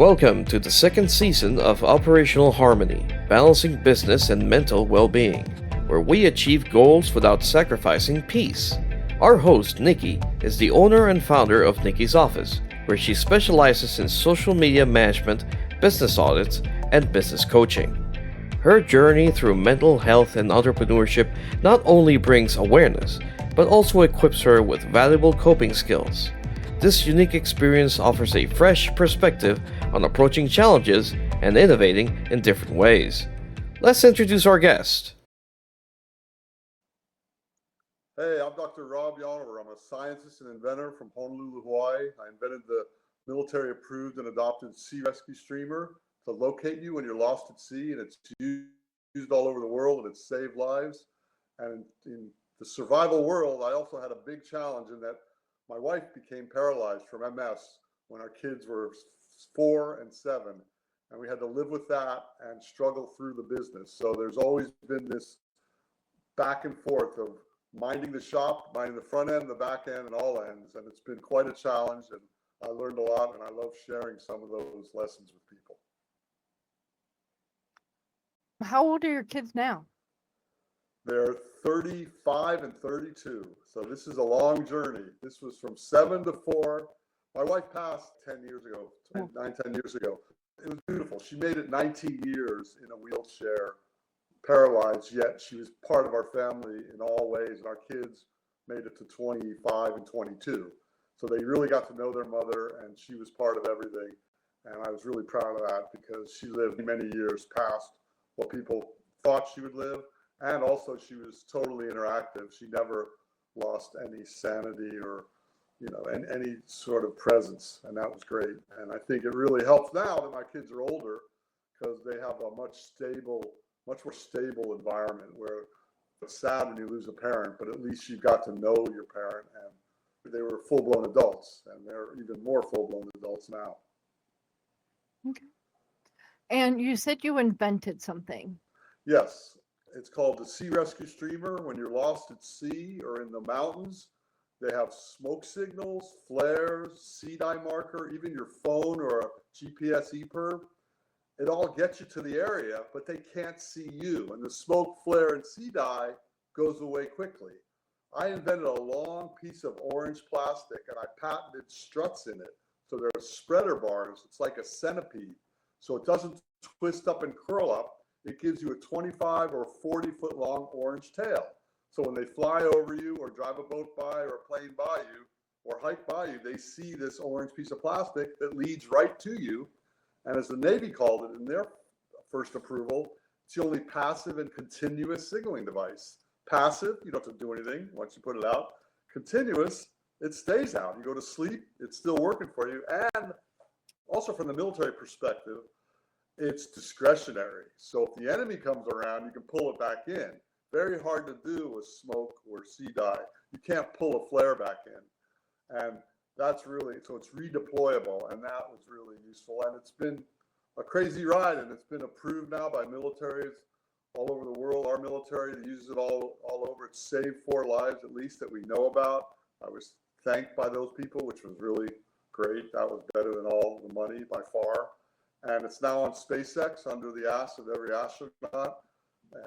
Welcome to the second season of Operational Harmony, balancing business and mental well-being, where we achieve goals without sacrificing peace. Our host, Nikki, is the owner and founder of Nikki's Office, where she specializes in social media management, business audits, and business coaching. Her journey through mental health and entrepreneurship not only brings awareness, but also equips her with valuable coping skills. This unique experience offers a fresh perspective on approaching challenges and innovating in different ways. Let's introduce our guest. Hey, I'm Dr. Rob Yonover. I'm a scientist and inventor from Honolulu, Hawaii. I invented the military-approved and adopted sea rescue streamer to locate you when you're lost at sea, and it's used all over the world, and it's saved lives. And in the survival world, I also had a big challenge in that my wife became paralyzed from MS when our kids were 4 and 7, and we had to live with that and struggle through the business. So there's always been this back and forth of minding the shop, minding the front end, the back end, and all ends, and it's been quite a challenge, and I learned a lot, and I love sharing some of those lessons with people. How old are your kids now? They're 35 and 32. So this is a long journey. This was from 7 to 4. My wife passed 10 years ago, 10 years ago. It was beautiful. She made it 19 years in a wheelchair, paralyzed, yet she was part of our family in all ways. And our kids made it to 25 and 22. So they really got to know their mother, and she was part of everything. And I was really proud of that because she lived many years past what people thought she would live. And also she was totally interactive. She never lost any sanity or, any sort of presence. And that was great. And I think it really helps now that my kids are older because they have a much more stable environment where it's sad when you lose a parent, but at least you got to know your parent, and they were full-blown adults, and they're even more full-blown adults now. Okay. And you said you invented something. Yes. It's called the Sea Rescue Streamer. When you're lost at sea or in the mountains, they have smoke signals, flares, sea dye marker, even your phone or a GPS EPIRB. It all gets you to the area, but they can't see you. And the smoke, flare, and sea dye goes away quickly. I invented a long piece of orange plastic, and I patented struts in it. So there are spreader bars. It's like a centipede. So it doesn't twist up and curl up. It gives you a 25 or 40 foot long orange tail. So when they fly over you or drive a boat by or a plane by you or hike by you, they see this orange piece of plastic that leads right to you. And as the Navy called it in their first approval, it's the only passive and continuous signaling device. Passive, you don't have to do anything once you put it out. Continuous, it stays out. You go to sleep, it's still working for you. And also from the military perspective, it's discretionary. So if the enemy comes around, you can pull it back in. Very hard to do with smoke or sea dye. You can't pull a flare back in. And that's really, so it's redeployable, and that was really useful. And it's been a crazy ride, and it's been approved now by militaries all over the world. Our military uses it all over. It's saved 4 lives at least that we know about. I was thanked by those people, which was really great. That was better than all the money by far. And it's now on SpaceX under the ass of every astronaut.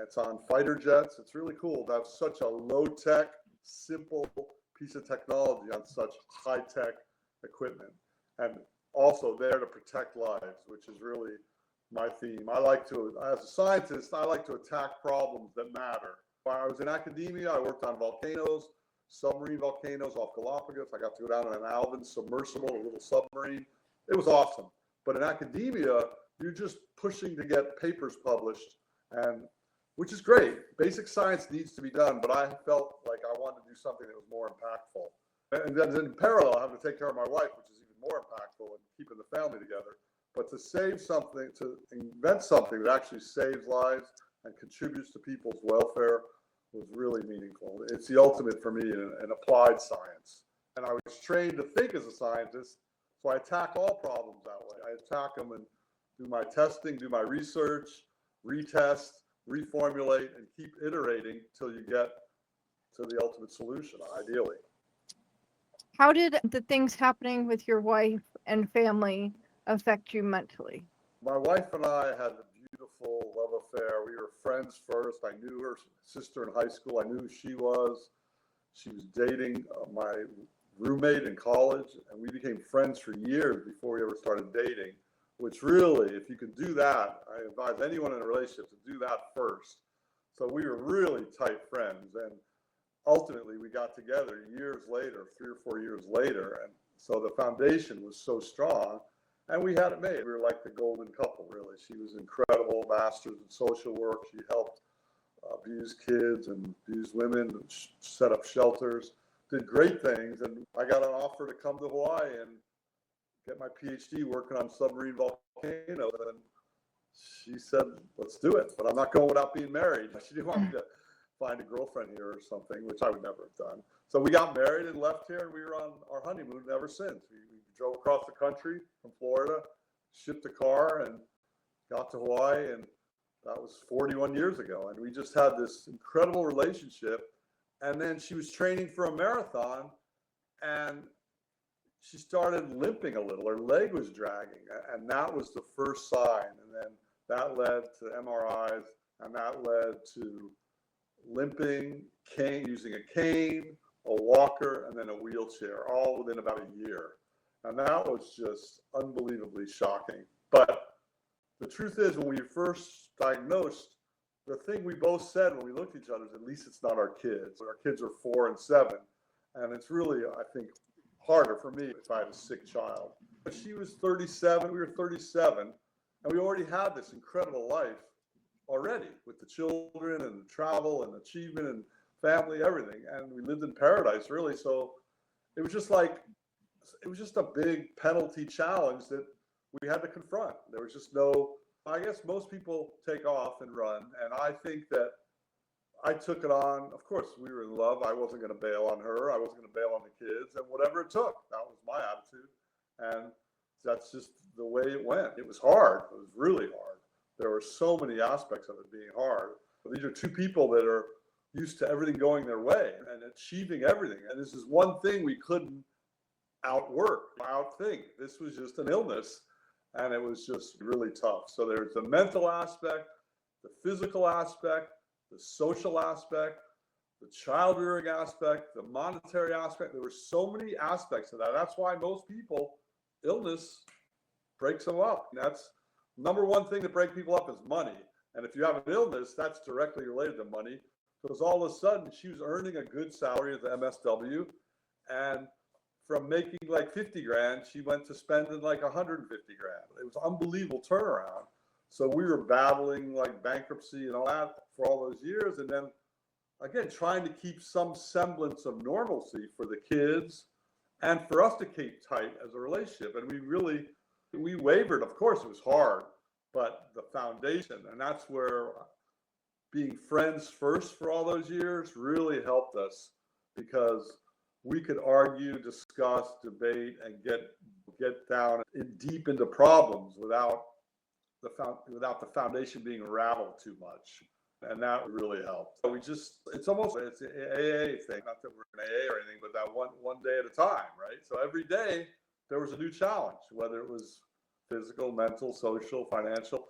It's on fighter jets. It's really cool to have such a low-tech, simple piece of technology on such high-tech equipment. And also there to protect lives, which is really my theme. As a scientist, I like to attack problems that matter. When I was in academia, I worked on volcanoes, submarine volcanoes off Galapagos. I got to go down on an Alvin submersible, a little submarine. It was awesome. But in academia, you're just pushing to get papers published, and which is great. Basic science needs to be done, but I felt like I wanted to do something that was more impactful. And then in parallel, I have to take care of my wife, which is even more impactful and keeping the family together. But to save something, to invent something that actually saves lives and contributes to people's welfare was really meaningful. It's the ultimate for me in applied science. And I was trained to think as a scientist. So I attack all problems that way. I attack them and do my testing, do my research, retest, reformulate, and keep iterating till you get to the ultimate solution, ideally. How did the things happening with your wife and family affect you mentally? My wife and I had a beautiful love affair. We were friends first. I knew her sister in high school. I knew who she was. She was dating my roommate in college, and we became friends for years before we ever started dating, which really, if you can do that, I advise anyone in a relationship to do that first. So we were really tight friends, and ultimately we got together years later, 3 or 4 years later, and so the foundation was so strong, and we had it made. We were like the golden couple, really. She was incredible, master's in social work. She helped abused kids and abused women, set up shelters, did great things. And I got an offer to come to Hawaii and get my PhD working on submarine volcanoes. And she said, let's do it. But I'm not going without being married. She didn't want me to find a girlfriend here or something, which I would never have done. So we got married and left here, and we were on our honeymoon ever since. We drove across the country from Florida, shipped a car, and got to Hawaii. And that was 41 years ago. And we just had this incredible relationship. And then she was training for a marathon, and she started limping a little. Her leg was dragging. And that was the first sign. And then that led to MRIs, and that led to limping, using a cane, a walker, and then a wheelchair, all within about a year. And that was just unbelievably shocking. But the truth is, when we first diagnosed, the thing we both said when we looked at each other is, at least it's not our kids. Our kids are 4 and 7. And it's really, I think, harder for me if I had a sick child. But she was 37, we were 37, and we already had this incredible life already with the children and the travel and achievement and family, everything. And we lived in paradise, really. So it was just a big penalty challenge that we had to confront. There was just no, I guess most people take off and run. And I think that I took it on. Of course, we were in love. I wasn't going to bail on her. I wasn't going to bail on the kids, and whatever it took. That was my attitude. And that's just the way it went. It was hard. It was really hard. There were so many aspects of it being hard. But these are two people that are used to everything going their way and achieving everything. And this is one thing we couldn't outthink. This was just an illness, and it was just really tough. So there's the mental aspect, the physical aspect, the social aspect, the child rearing aspect, the monetary aspect. There were so many aspects of that. That's why most people, illness breaks them up. And that's number one thing that breaks people up is money. And if you have an illness, that's directly related to money. Because all of a sudden she was earning a good salary as an MSW, and from making like 50 grand, she went to spending like 150 grand. It was an unbelievable turnaround. So we were battling like bankruptcy and all that for all those years. And then again, trying to keep some semblance of normalcy for the kids and for us to keep tight as a relationship. And we wavered. Of course, it was hard, but the foundation, and that's where being friends first for all those years really helped us, because we could argue, discuss, debate, and get down deep into problems without the foundation being rattled too much. And that really helped. So it's an AA thing, not that we're an AA or anything, but that one day at a time, right? So every day there was a new challenge, whether it was physical, mental, social, financial,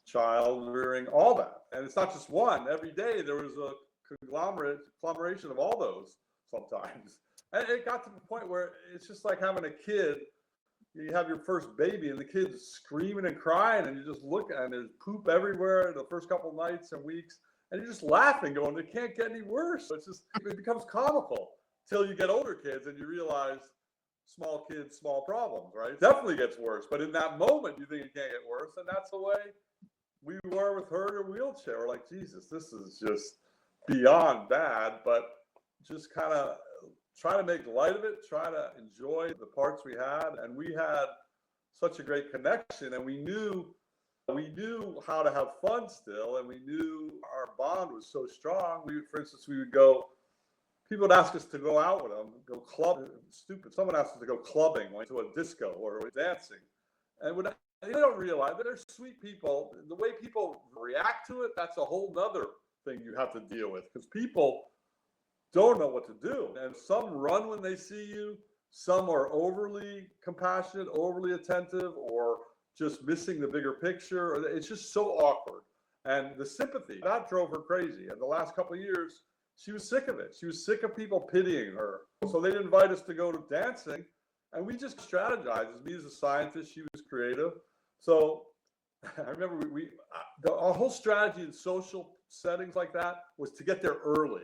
child rearing, all that. And it's not just one. Every day there was a conglomeration of all those sometimes. And it got to the point where it's just like having a kid. You have your first baby and the kid's screaming and crying, and you just look, and there's poop everywhere the first couple of nights and weeks, and you're just laughing, going, it can't get any worse. So it becomes comical till you get older kids and you realize small kids, small problems, right? It definitely gets worse. But in that moment, you think it can't get worse. And that's the way we were with her in a wheelchair. We're like, Jesus, this is just beyond bad, but just kind of try to make light of it, try to enjoy the parts we had. And we had such a great connection, and we knew how to have fun still, and we knew our bond was so strong. For instance, we would go, people would ask us to go out with them, go clubbing. Stupid. Someone asked us to go clubbing, like to a disco or dancing. And they don't realize that they're sweet people. The way people react to it, that's a whole nother thing you have to deal with, because people don't know what to do. And some run when they see you, Some are overly compassionate, overly attentive, or just missing the bigger picture. It's just so awkward. And the sympathy, that drove her crazy. And the last couple of years, she was sick of it. She was sick of people pitying her. So they'd invite us to go to dancing, and we just strategized. As me as a scientist, she was creative. So I remember our whole strategy in social settings like that was to get there early.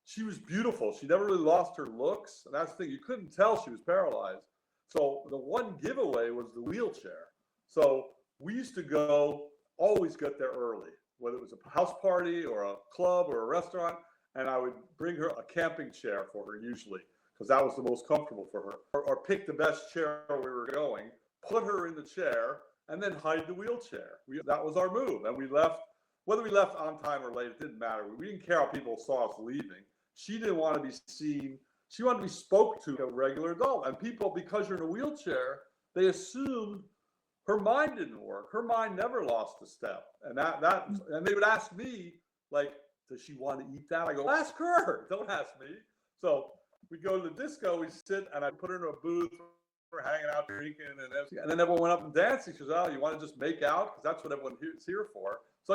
She was beautiful. She never really lost her looks. And that's the thing. You couldn't tell she was paralyzed. So the one giveaway was the wheelchair. So we used to always get there early, whether it was a house party or a club or a restaurant. And I would bring her a camping chair for her usually, because that was the most comfortable for her. Or pick the best chair where we were going, put her in the chair, and then hide the wheelchair. That was our move. And we left, whether we left on time or late, it didn't matter. We didn't care how people saw us leaving. She didn't want to be seen. She wanted to be spoke to, a regular adult. And people, because you're in a wheelchair, they assumed her mind didn't work. Her mind never lost a step. And and they would ask me, like, does she want to eat that? I go, ask her. Don't ask me. So we go to the disco, we sit, and I put her in a booth. We're hanging out, drinking, and then everyone went up and danced. She says, "Oh, you want to just make out? Because that's what everyone is here for." So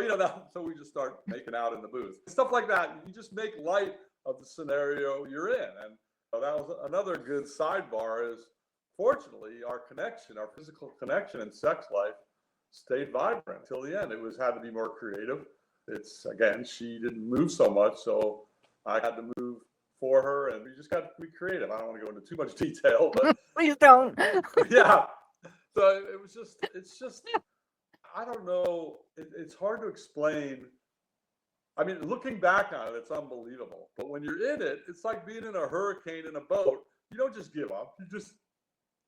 so we just start making out in the booth, stuff like that. You just make light of the scenario you're in, and that was another good sidebar. Is fortunately our physical connection and sex life stayed vibrant until the end. It had to be more creative. It's again, she didn't move so much, so I had to move for her, and we just got to be creative. I don't want to go into too much detail, but Please don't. yeah. So it's just, I don't know. It's hard to explain. I mean, looking back on it, it's unbelievable. But when you're in it, it's like being in a hurricane in a boat. You don't just give up. You just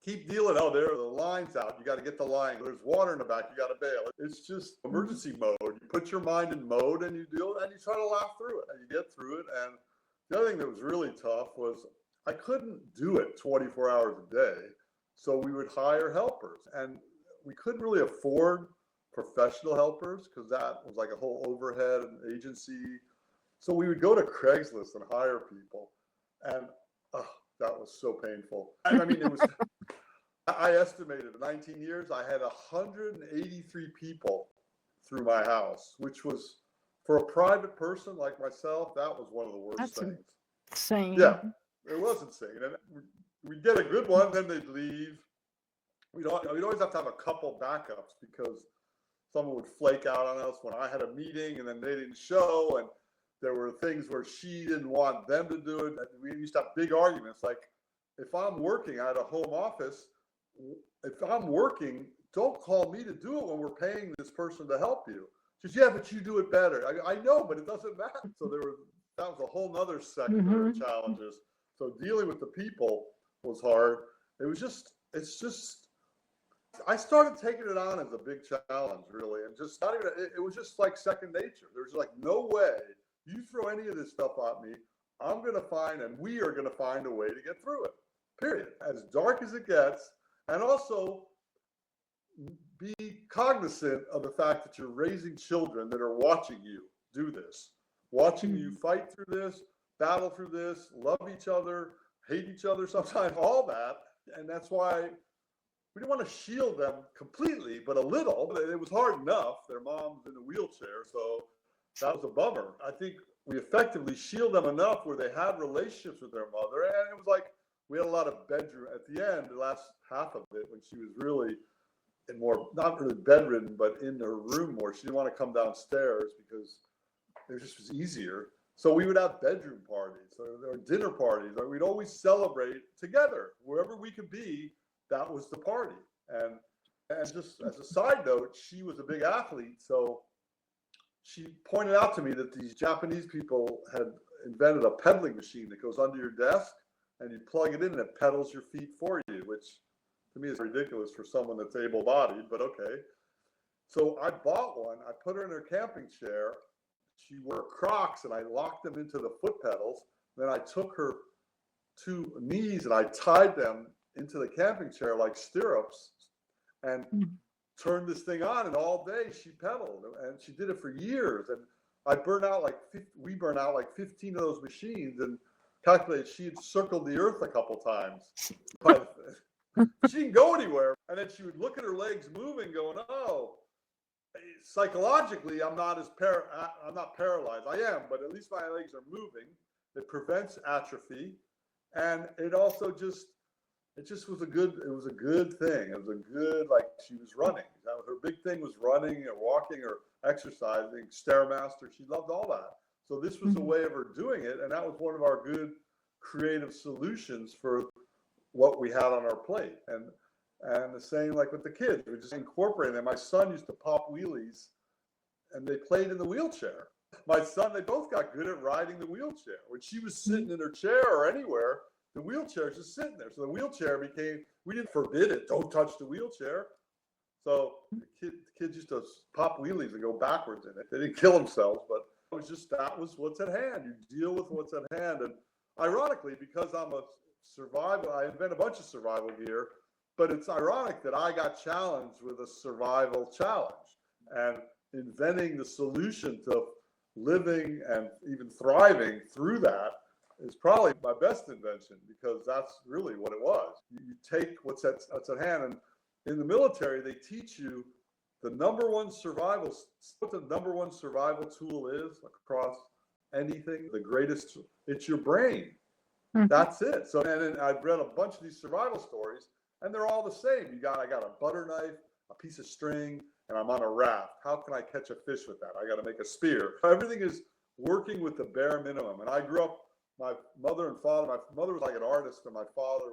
keep dealing. Oh, there are the lines out. You got to get the line. There's water in the back. You got to bail. It's just emergency mode. You put your mind in mode and you deal, and you try to laugh through it, and you get through it. And the other thing that was really tough was I couldn't do it 24 hours a day. So we would hire helpers, and we couldn't really afford professional helpers because that was like a whole overhead and agency. So we would go to Craigslist and hire people, and that was so painful. I mean, it was. I estimated in 19 years I had 183 people through my house, which was, for a private person like myself, that was one of the worst things. Insane. Yeah, it was insane. And we'd get a good one, then they'd leave. We'd always have to have a couple backups because someone would flake out on us when I had a meeting and then they didn't show. And there were things where she didn't want them to do it. We used to have big arguments. Like, if I'm working, I had a home office. If I'm working, don't call me to do it when we're paying this person to help you. She says, yeah, but you do it better. I know, but it doesn't matter. So that was a whole nother sector of challenges. So dealing with the people was hard. It's just, I started taking it on as a big challenge, really. And just not even, it was just like second nature. There's like, no way you throw any of this stuff at me, I'm going to find, and we are going to find a way to get through it, period. As dark as it gets. And also be cognizant of the fact that you're raising children that are watching you do this, watching you fight through this, battle through this, love each other, hate each other sometimes, all that. And that's why we didn't want to shield them completely, but a little. It was hard enough. Their mom's in a wheelchair, so that was a bummer. I think we effectively shielded them enough where they had relationships with their mother. And it was like, we had a lot of bedroom at the end, the last half of it, when she was really in more, not really bedridden, but in her room more. She didn't want to come downstairs because it just was easier. So we would have bedroom parties or dinner parties. Or we'd always celebrate together. Wherever we could be, that was the party. And just as a side note, she was a big athlete. So she pointed out to me that these Japanese people had invented a pedaling machine that goes under your desk. And you plug it in and it pedals your feet for you, which to me is ridiculous for someone that's able-bodied, but okay. So I bought one. I put her in her camping chair. She wore Crocs, and I locked them into the foot pedals. Then I took her two knees and I tied them into the camping chair like stirrups and turned this thing on. And all day she pedaled, and she did it for years. And we burn out like 15 of those machines. And calculated she had circled the earth a couple times. But she didn't go anywhere. And then she would look at her legs moving, going, oh, psychologically, I'm not paralyzed. I am, but at least my legs are moving. It prevents atrophy. And it also just was a good thing. It was a good, like, she was running. Her big thing was running or walking or exercising, Stairmaster. She loved all that. So this was a way of her doing it. And that was one of our good creative solutions for what we had on our plate. And the same like with the kids, we just incorporating them. My son used to pop wheelies and they played in the wheelchair. My son, they both got good at riding the wheelchair. When she was sitting in her chair or anywhere, the wheelchair's just sitting there. So the wheelchair became, we didn't forbid it, don't touch the wheelchair. So the kids used to pop wheelies and go backwards in it. They didn't kill themselves, but it was just, that was what's at hand. You deal with what's at hand. And ironically, because I'm a survival, I invent a bunch of survival gear, but it's ironic that I got challenged with a survival challenge, and inventing the solution to living and even thriving through that is probably my best invention, because that's really what it was. You take what's at hand, and in the military, they teach you what the number one survival tool is across anything. The greatest, it's your brain. That's it. So, and then I've read a bunch of these survival stories, and they're all the same. I got a butter knife, a piece of string, and I'm on a raft. How can I catch a fish with that? I got to make a spear. Everything is working with the bare minimum. And I grew up, my mother was like an artist, and my father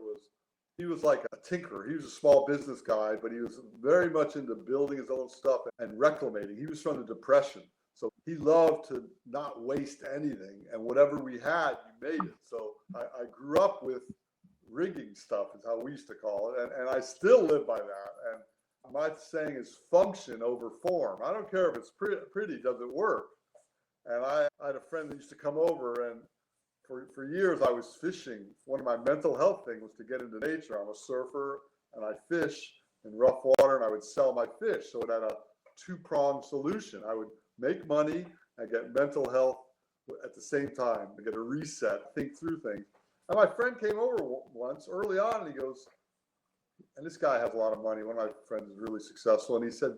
he was like a tinkerer. He was a small business guy, but he was very much into building his own stuff and reclamating. He was from the Depression. So he loved to not waste anything, and whatever we had, you made it. So I grew up with rigging stuff, is how we used to call it, and I still live by that. And my saying is function over form. I don't care if it's pretty, does it work? And I had a friend that used to come over, and for years I was fishing. One of my mental health things was to get into nature. I'm a surfer, and I fish in rough water, and I would sell my fish. So it had a two-pronged solution. I would make money and get mental health at the same time, to get a reset, think through things. And my friend came over once early on, and he goes, and this guy has a lot of money. One of my friends is really successful. And he said,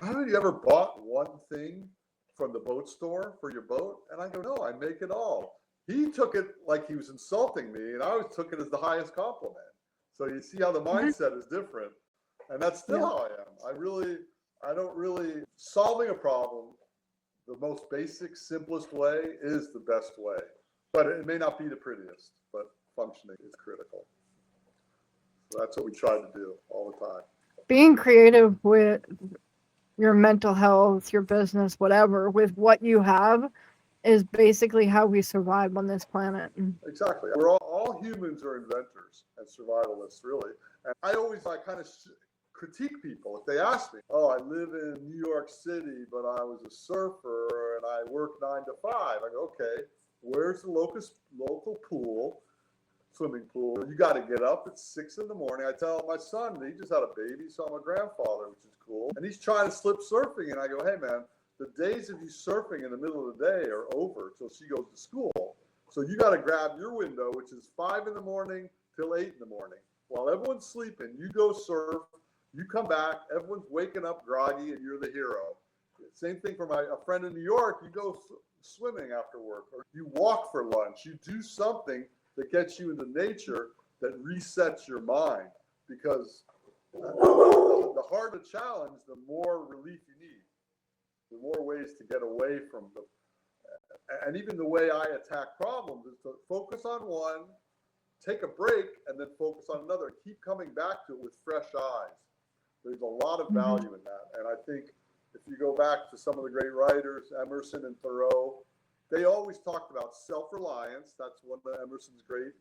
haven't you ever bought one thing from the boat store for your boat? And I go, no, I make it all. He took it like he was insulting me, and I always took it as the highest compliment. So you see how the mindset is different. And that's still how I am. I don't really, solving a problem, the most basic, simplest way is the best way. But it may not be the prettiest, but functioning is critical. So that's what we try to do all the time. Being creative with your mental health, your business, whatever, with what you have is basically how we survive on this planet. Exactly. We're all humans are inventors and survivalists, really. And I always kind of critique people. If they ask me, oh, I live in New York City, but I was a surfer and I work 9 to 5. I go, okay, where's the local pool, swimming pool? You got to get up at 6 in the morning. I tell my son, he just had a baby, so I'm a grandfather, which is cool. And he's trying to slip surfing. And I go, hey, man, the days of you surfing in the middle of the day are over till she goes to school. So you got to grab your window, which is 5 in the morning till 8 in the morning. While everyone's sleeping, you go surf. You come back, everyone's waking up groggy, and you're the hero. Same thing for a friend in New York. You go swimming after work, or you walk for lunch. You do something that gets you into nature, that resets your mind. Because the harder the challenge, the more relief you need. The more ways to get away from them. And even the way I attack problems is to focus on one, take a break, and then focus on another. Keep coming back to it with fresh eyes. There's a lot of value in that. And I think if you go back to some of the great writers, Emerson and Thoreau, they always talked about self-reliance. That's one of Emerson's great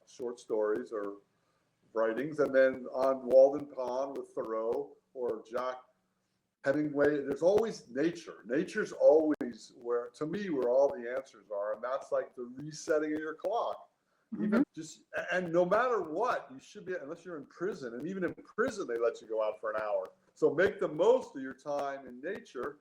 short stories or writings. And then on Walden Pond with Thoreau or Jack Hemingway, there's always nature. Nature's always where all the answers are. And that's like the resetting of your clock. Even and no matter what, you should be, unless you're in prison, and even in prison, they let you go out for an hour. So make the most of your time in nature.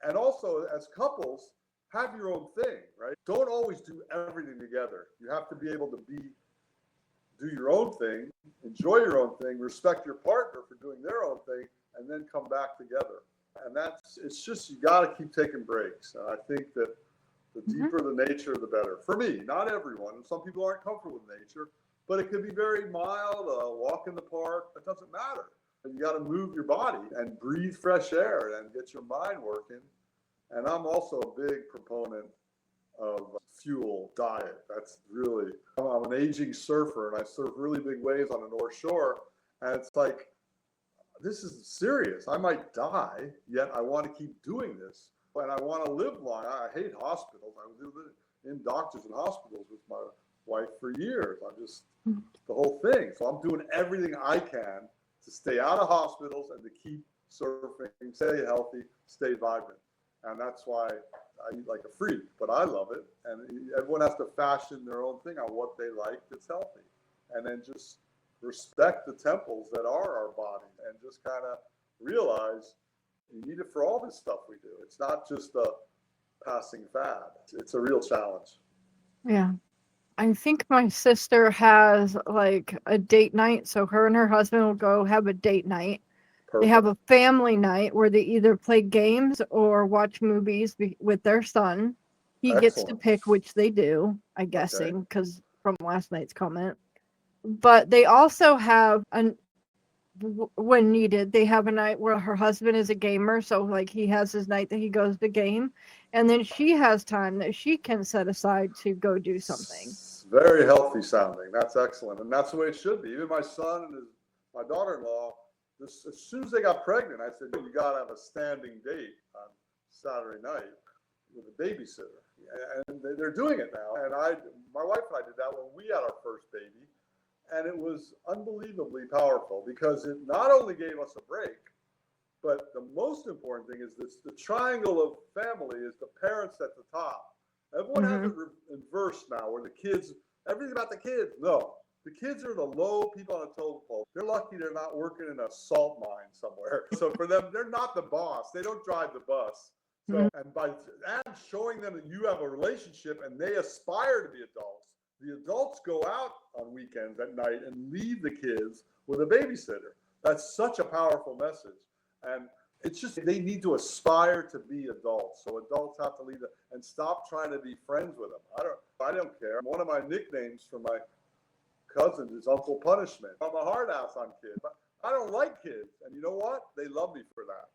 And also, as couples, have your own thing, right? Don't always do everything together. You have to be able to do your own thing, enjoy your own thing, respect your partner for doing their own thing, and then come back together. And it's just, you got to keep taking breaks. And I think that the deeper the nature, the better. For me, not everyone. Some people aren't comfortable with nature, but it could be very mild, a walk in the park. It doesn't matter. You got to move your body and breathe fresh air and get your mind working. And I'm also a big proponent of fuel diet. That's really, I'm an aging surfer and I surf really big waves on the North Shore. And it's like, this is serious. I might die, yet I want to keep doing this. And I want to live long. I hate hospitals. I was in doctors and hospitals with my wife for years. The whole thing. So I'm doing everything I can to stay out of hospitals and to keep surfing, stay healthy, stay vibrant. And that's why I eat like a freak, but I love it. And everyone has to fashion their own thing on what they like that's healthy. And then just respect the temples that are our body and just kind of realize you need it for all this stuff we do. It's not just a passing fad. It's a real challenge. Yeah. I think my sister has like a date night. So her and her husband will go have a date night. Perfect. They have a family night where they either play games or watch movies with their son. He gets to pick which they do, I'm guessing, because from last night's comment. But they also have when needed, they have a night where her husband is a gamer. So like he has his night that he goes to game. And then she has time that she can set aside to go do something. It's very healthy sounding. That's excellent. And that's the way it should be. Even my son and my daughter-in-law, as soon as they got pregnant, I said, you got to have a standing date on Saturday night with a babysitter. And they're doing it now. And my wife and I did that when we had our first baby. And it was unbelievably powerful because it not only gave us a break, but the most important thing is this: the triangle of family is the parents at the top. Everyone has it inversed now, where the kids, everything about the kids. No, the kids are the low people on a totem pole. They're lucky they're not working in a salt mine somewhere. So for them, they're not the boss. They don't drive the bus. So, and by showing them that you have a relationship and they aspire to be adults, the adults go out on weekends at night and leave the kids with a babysitter. That's such a powerful message. And it's just, they need to aspire to be adults. So adults have to leave them and stop trying to be friends with them. I don't care. One of my nicknames for my cousins is Uncle Punishment. I'm a hard ass on kids. But I don't like kids. And you know what? They love me for that.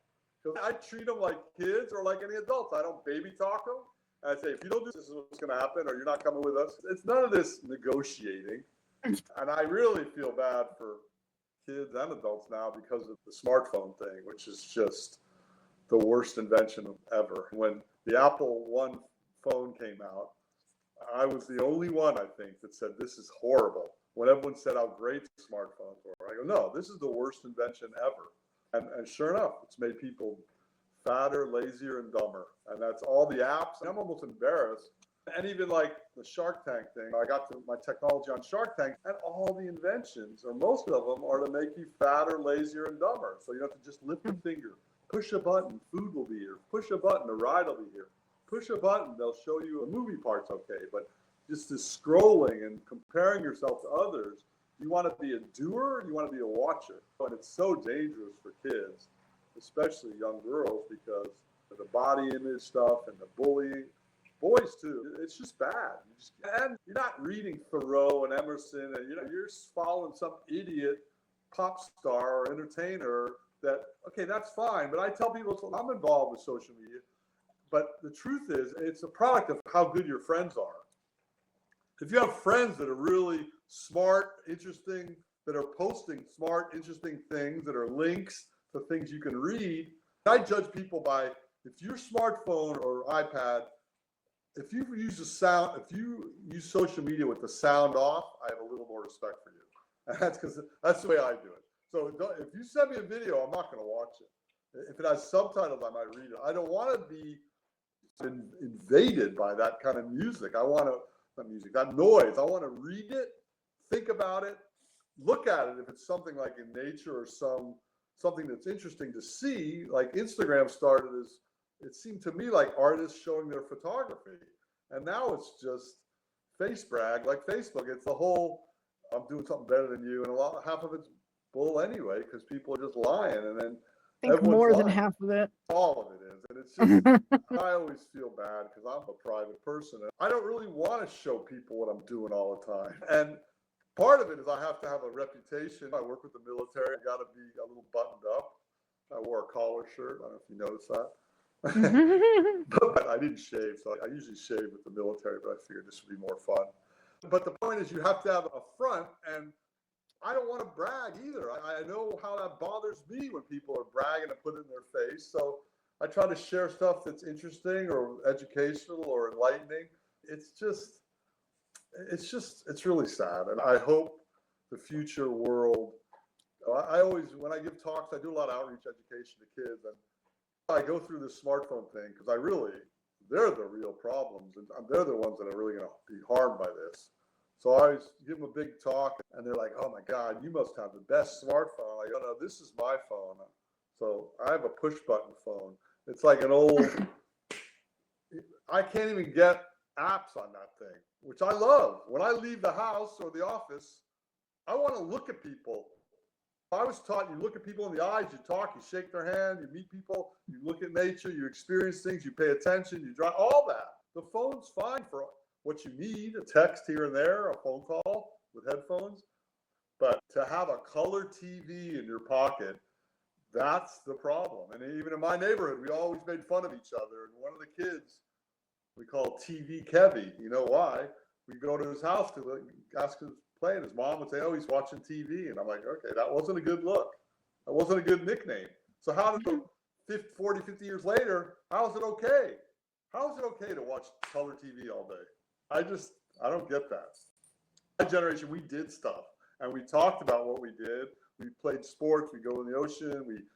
Because I treat them like kids or like any adults. I don't baby talk them. I say, if you don't do this, is what's going to happen, or you're not coming with us. It's none of this negotiating. And I really feel bad for kids and adults now because of the smartphone thing, which is just the worst invention ever. When the Apple One phone came out, I was the only one, I think, that said, this is horrible. When everyone said how great smartphones were, I go, no, this is the worst invention ever. And sure enough, it's made people fatter, lazier, and dumber. And that's all the apps. I'm almost embarrassed. And even like the Shark Tank thing, I got to my technology on Shark Tank, and all the inventions, or most of them, are to make you fatter, lazier, and dumber. So you have to just lift a finger, push a button, food will be here. Push a button, a ride will be here. Push a button, they'll show you a movie part's okay. But just this scrolling and comparing yourself to others, you want to be a doer, or you want to be a watcher. And it's so dangerous for kids, especially young girls, because of the body image stuff and the bullying. Boys too. It's just bad. And you're not reading Thoreau and Emerson, and you're following some idiot pop star or entertainer that, okay, that's fine. But I tell people, I'm involved with social media. But the truth is, it's a product of how good your friends are. If you have friends that are really smart, interesting, that are posting smart, interesting things, that are links to things you can read, I judge people by, if your smartphone or iPad, if you use social media with the sound off, I have a little more respect for you. And that's because that's the way I do it. So if you send me a video, I'm not going to watch it. If it has subtitles, I might read it. I don't want to be invaded by that kind of music. That noise. I want to read it, think about it, look at it. If it's something like in nature or something that's interesting to see, like Instagram started as it seemed to me like artists showing their photography. And now it's just face brag, like Facebook. It's the whole, I'm doing something better than you. And half of it's bull anyway, because people are just lying. And then I think more than half of it. All of it is. And it's just, I always feel bad because I'm a private person. And I don't really want to show people what I'm doing all the time. And part of it is I have to have a reputation. I work with the military. I got to be a little buttoned up. I wore a collar shirt. I don't know if you noticed that. But I didn't shave. So I usually shave with the military, but I figured this would be more fun. But the point is you have to have a front, and I don't want to brag either. I know how that bothers me when people are bragging and put it in their face. So I try to share stuff that's interesting or educational or enlightening. It's really sad. And I hope the future world, I always, when I give talks, I do a lot of outreach education to kids. And I go through this smartphone thing because they're the real problems. And they're the ones that are really going to be harmed by this. So I always give them a big talk, and they're like, oh my God, you must have the best smartphone. I go, no, this is my phone. So I have a push button phone. It's like an old, I can't even get apps on that thing, which I love. When I leave the house or the office, I want to look at people. I was taught you look at people in the eyes, you talk, you shake their hand, you meet people, you look at nature, you experience things, you pay attention, you drive, all that. The phone's fine for what you need, a text here and there, a phone call with headphones. But to have a color TV in your pocket, that's the problem. And even in my neighborhood, we always made fun of each other. And one of the kids, we call TV Kevy. You know why? We go to his house to ask him to play, and his mom would say, oh, he's watching TV. And I'm like, okay, that wasn't a good look. That wasn't a good nickname. So how did 40, 50 years later, how is it okay? How is it okay to watch color TV all day? I don't get that. My generation, we did stuff, and we talked about what we did. We played sports, we go in the ocean, we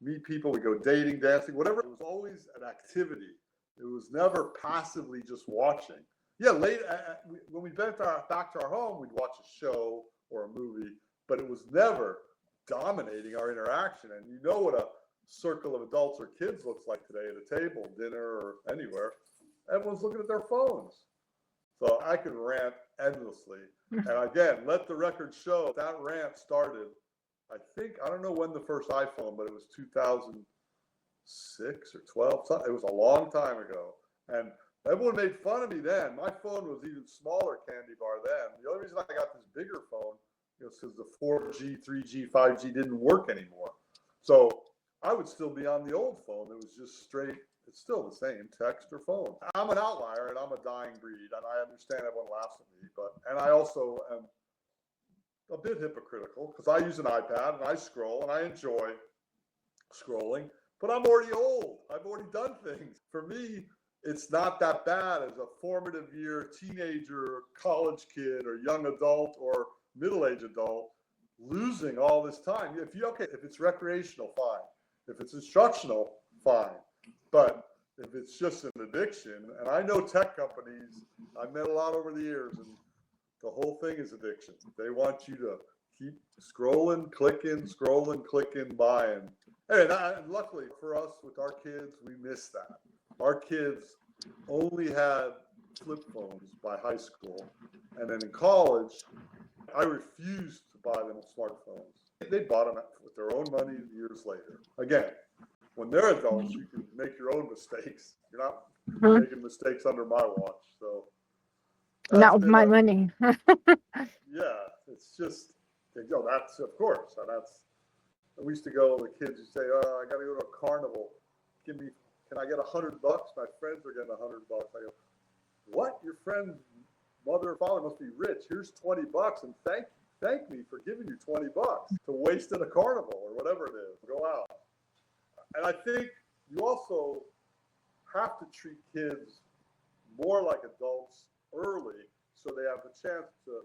meet people, we go dating, dancing, whatever. It was always an activity. It was never passively just watching. Yeah, when we went back to our home, we'd watch a show or a movie, but it was never dominating our interaction. And you know what a circle of adults or kids looks like today at a table, dinner, or anywhere. Everyone's looking at their phones. So I could rant endlessly. And again, let the record show that rant started, I don't know when the first iPhone, but it was 2006 or 12. It was a long time ago. And everyone made fun of me then. My phone was even smaller candy bar then. The only reason I got this bigger phone was because the 4G, 3G, 5G didn't work anymore. So I would still be on the old phone. It was just straight. It's still the same, text or phone. I'm an outlier and I'm a dying breed, and I understand everyone laughs at me, and I also am a bit hypocritical because I use an iPad and I scroll and I enjoy scrolling, but I'm already old. I've already done things. For me, it's not that bad as a formative year teenager, college kid, or young adult or middle-aged adult losing all this time. If it's recreational, fine. If it's instructional, fine. But if it's just an addiction, and I know tech companies, I've met a lot over the years, and the whole thing is addiction. They want you to keep scrolling, clicking, buying. And luckily for us with our kids, we missed that. Our kids only had flip phones by high school. And then in college, I refused to buy them smartphones. They bought them with their own money years later. Again, when they're adults, you can make your own mistakes. You're not making mistakes under my watch. So not with my money. Yeah, it's just, that's, of course. And we used to go, the kids would say, oh, I got to go to a carnival. Can I get $100? My friends are getting $100. I go, what? Your friend's mother or father must be rich. Here's $20 and thank me for giving you $20 to waste at a carnival or whatever it is. Go out. And I think you also have to treat kids more like adults early so they have a chance to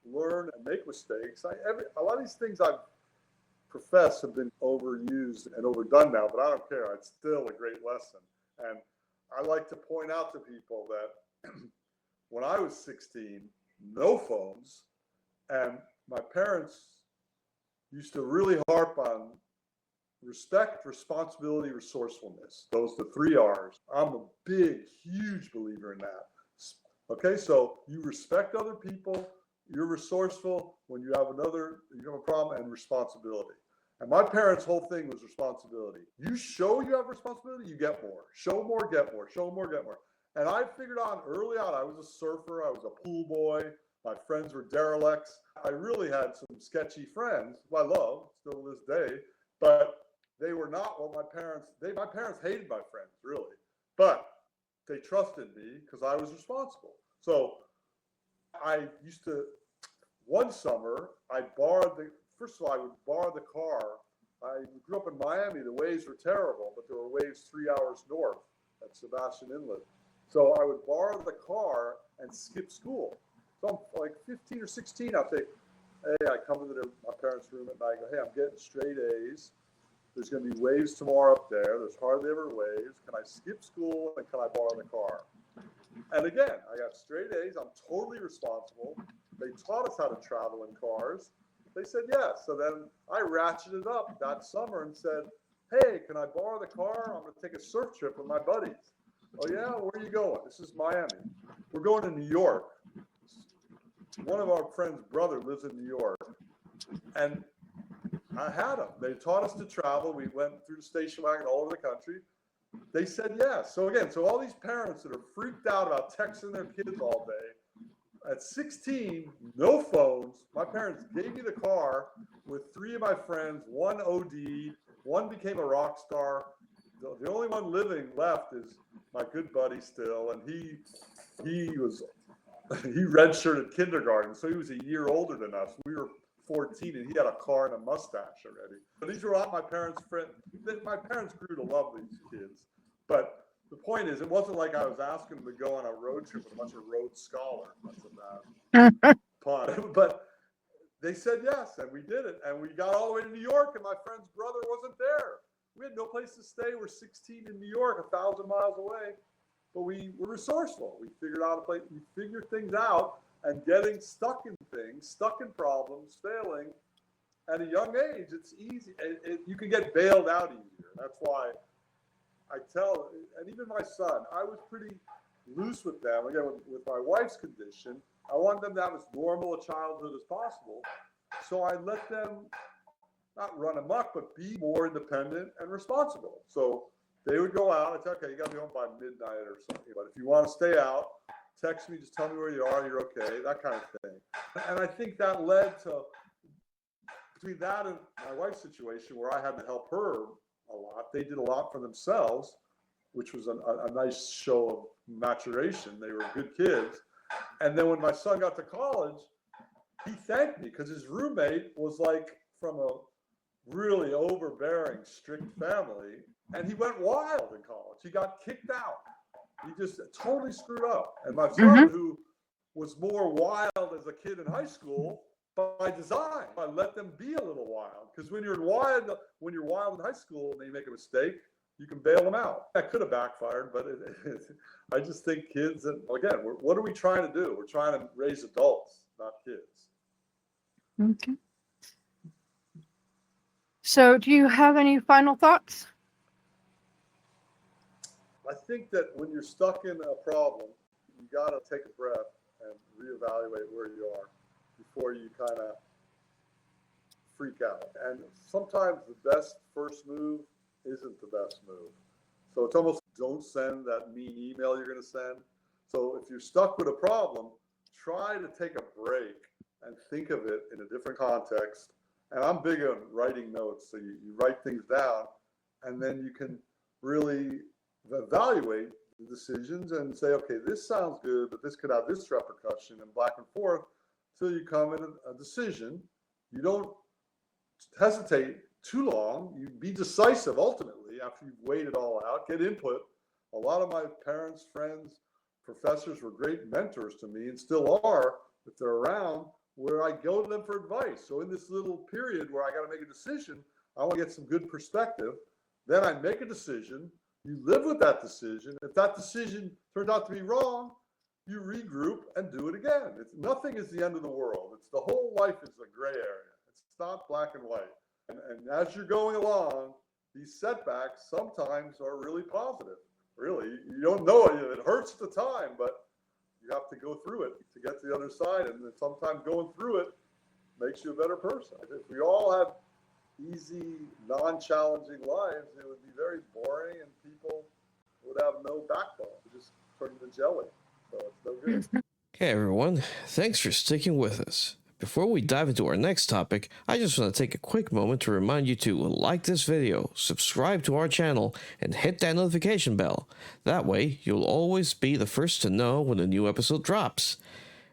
learn and make mistakes. A lot of these things I've professed have been overused and overdone now, but I don't care. It's still a great lesson. And I like to point out to people that when I was 16, no phones, and my parents used to really harp on respect, responsibility, resourcefulness. Those are the 3 R's. I'm a big, huge believer in that. Okay, so you respect other people, you're resourceful when you have a problem, and responsibility. And my parents' whole thing was responsibility. You show you have responsibility, you get more. Show more, get more. Show more, get more. And I figured out early on, I was a surfer, I was a pool boy, my friends were derelicts. I really had some sketchy friends, who I love still to this day, but they were not what my parents hated my friends, really. But they trusted me because I was responsible. So I used to, one summer, I would borrow the car. I grew up in Miami. The waves were terrible, but there were waves 3 hours north at Sebastian Inlet. So I would borrow the car and skip school. So I'm like 15 or 16. I'd say, hey, I come into my parents' room at night. I go, hey, I'm getting straight A's. There's going to be waves tomorrow up there. There's hardly ever waves. Can I skip school and can I borrow the car? And again, I got straight A's. I'm totally responsible. They taught us how to travel in cars. They said yes. So then I ratcheted up that summer and said, hey, can I borrow the car? I'm going to take a surf trip with my buddies. Oh, yeah? Where are you going? This is Miami. We're going to New York. One of our friends' brother lives in New York. And I had them. They taught us to travel. We went through the station wagon all over the country. They said yes. So again, all these parents that are freaked out about texting their kids all day, at 16, no phones. My parents gave me the car with 3 of my friends. One OD'd, one became a rock star. The only one living left is my good buddy still, and he redshirted kindergarten, so he was a year older than us. We were 14, and he had a car and a mustache already. But these were not my parents' friends. My parents grew to love these kids. But the point is, it wasn't like I was asking them to go on a road trip with a bunch of Rhodes Scholars. That's a bad pun. But they said yes, and we did it. And we got all the way to New York, and my friend's brother wasn't there. We had no place to stay. We're 16 in New York, 1,000 miles away. But we were resourceful. We figured out a place. We figured things out, and getting stuck in things, stuck in problems, failing at a young age, it's easy. You can get bailed out easier. That's why I tell, and even my son, I was pretty loose with them. Again, with my wife's condition, I wanted them to have as normal a childhood as possible. So I let them not run amok, but be more independent and responsible. So they would go out. I'd say, okay, you got to be home by midnight or something. But if you want to stay out, text me, just tell me where you are, you're okay, that kind of thing. And I think that led to, between that and my wife's situation where I had to help her a lot, they did a lot for themselves, which was a nice show of maturation. They were good kids. And then when my son got to college, he thanked me because his roommate was like from a really overbearing, strict family, and he went wild in college. He got kicked out. He just totally screwed up. And my son, who was more wild as a kid in high school, by design, I let them be a little wild. Because when you're wild in high school and they make a mistake, you can bail them out. That could have backfired, but I just think kids, and again, what are we trying to do? We're trying to raise adults, not kids. Okay. So do you have any final thoughts? I think that when you're stuck in a problem, you got to take a breath and reevaluate where you are before you kind of freak out. And sometimes the best first move isn't the best move. So it's almost don't send that mean email you're going to send. So if you're stuck with a problem, try to take a break and think of it in a different context. And I'm big on writing notes. So you write things down, and then you can really evaluate the decisions and say, okay, this sounds good, but this could have this repercussion, and back and forth till you come in a decision. You don't hesitate too long. You be decisive ultimately after you've weighed it all out, get input. A lot of my parents, friends, professors were great mentors to me and still are if they're around, where I go to them for advice. So in this little period where I got to make a decision, I want to get some good perspective. Then I make a decision. You live with that decision. If that decision turns out to be wrong, you regroup and do it again. Nothing is the end of the world. It's the whole life is a gray area. It's not black and white. And as you're going along, these setbacks sometimes are really positive. Really, you don't know it. It hurts at the time, but you have to go through it to get to the other side. And then sometimes going through it makes you a better person. If we all had easy, non-challenging lives, it would be very boring and people would have no backbone. It just turn into jelly. So it's no good. Hey everyone, thanks for sticking with us. Before we dive into our next topic, I just want to take a quick moment to remind you to like this video, subscribe to our channel, and hit that notification bell. That way, you'll always be the first to know when a new episode drops.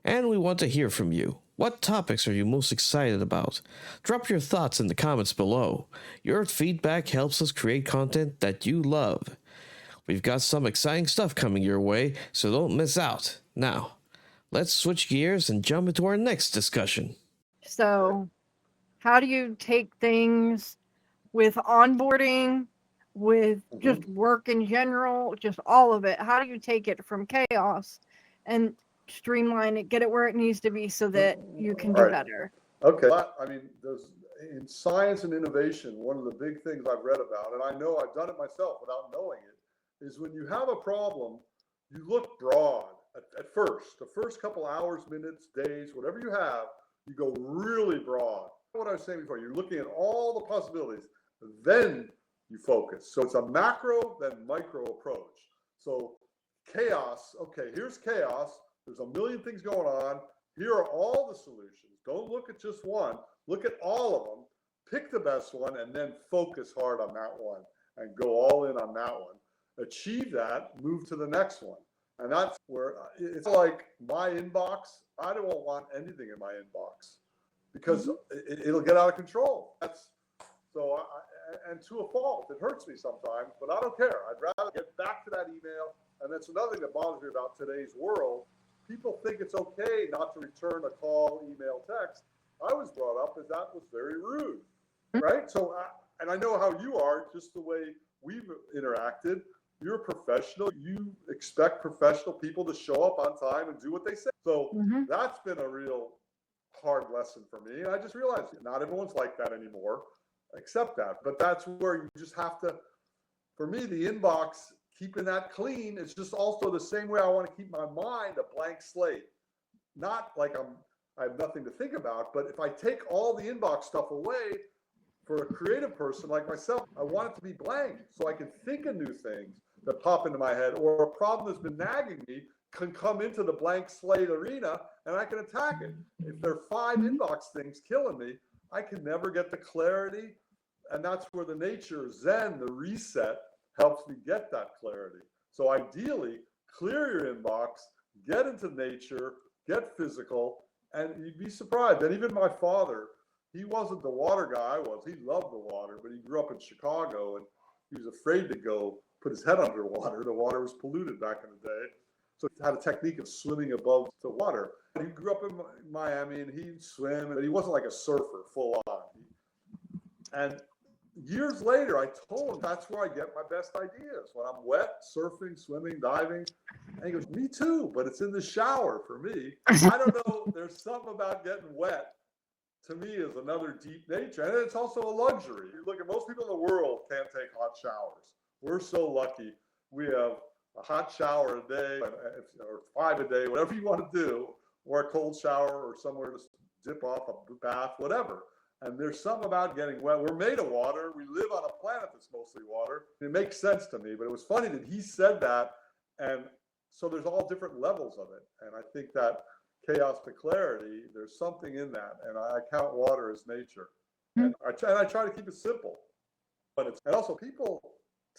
And we want to hear from you. What topics are you most excited about? Drop your thoughts in the comments below. Your feedback helps us create content that you love. We've got some exciting stuff coming your way, so don't miss out. Now, let's switch gears and jump into our next discussion. So, how do you take things with onboarding, with just work in general, just all of it? How do you take it from chaos and streamline it, get it where it needs to be so that you can do better? Okay. I mean, in science and innovation, one of the big things I've read about, and I know I've done it myself without knowing it, is when you have a problem, you look broad. At first, the first couple hours, minutes, days, whatever you have, you go really broad. What I was saying before, you're looking at all the possibilities, then you focus. So it's a macro, then micro approach. So chaos, okay, here's chaos. There's a million things going on. Here are all the solutions. Don't look at just one. Look at all of them. Pick the best one and then focus hard on that one and go all in on that one. Achieve that, move to the next one. And that's where it's like my inbox. I don't want anything in my inbox because it'll get out of control. And to a fault, it hurts me sometimes, but I don't care. I'd rather get back to that email. And that's another thing that bothers me about today's world. People think it's okay not to return a call, email, text. I was brought up as that was very rude, right? So, and I know how you are, just the way we've interacted. You're a professional. You expect professional people to show up on time and do what they say. So that's been a real hard lesson for me. And I just realized not everyone's like that anymore. Accept that. But that's where you just have to, for me, the inbox, keeping that clean is just also the same way I want to keep my mind a blank slate. Not like I have nothing to think about, but if I take all the inbox stuff away, for a creative person like myself, I want it to be blank so I can think of new things that pop into my head, or a problem that's been nagging me can come into the blank slate arena and I can attack it. If there are 5 inbox things killing me, I can never get the clarity. And that's where the nature Zen, the reset, helps me get that clarity. So ideally, clear your inbox, get into nature, get physical, and you'd be surprised. And even my father, he wasn't the water guy I was. He loved the water, but he grew up in Chicago and he was afraid to go put his head underwater. The water was polluted back in the day. So he had a technique of swimming above the water. He grew up in Miami and he'd swim, but he wasn't like a surfer full on. And years later, I told him that's where I get my best ideas. When I'm wet, surfing, swimming, diving. And he goes, me too, but it's in the shower for me. I don't know. There's something about getting wet, to me, is another deep nature. And it's also a luxury. You look at most people in the world can't take hot showers. We're so lucky. We have a hot shower a day, or 5 a day, whatever you want to do, or a cold shower, or somewhere to dip off a bath, whatever. And there's something about getting wet. We're made of water. We live on a planet that's mostly water. It makes sense to me, but it was funny that he said that. And so there's all different levels of it. And I think that chaos to clarity, there's something in that. And I count water as nature. And I try to keep it simple. And also people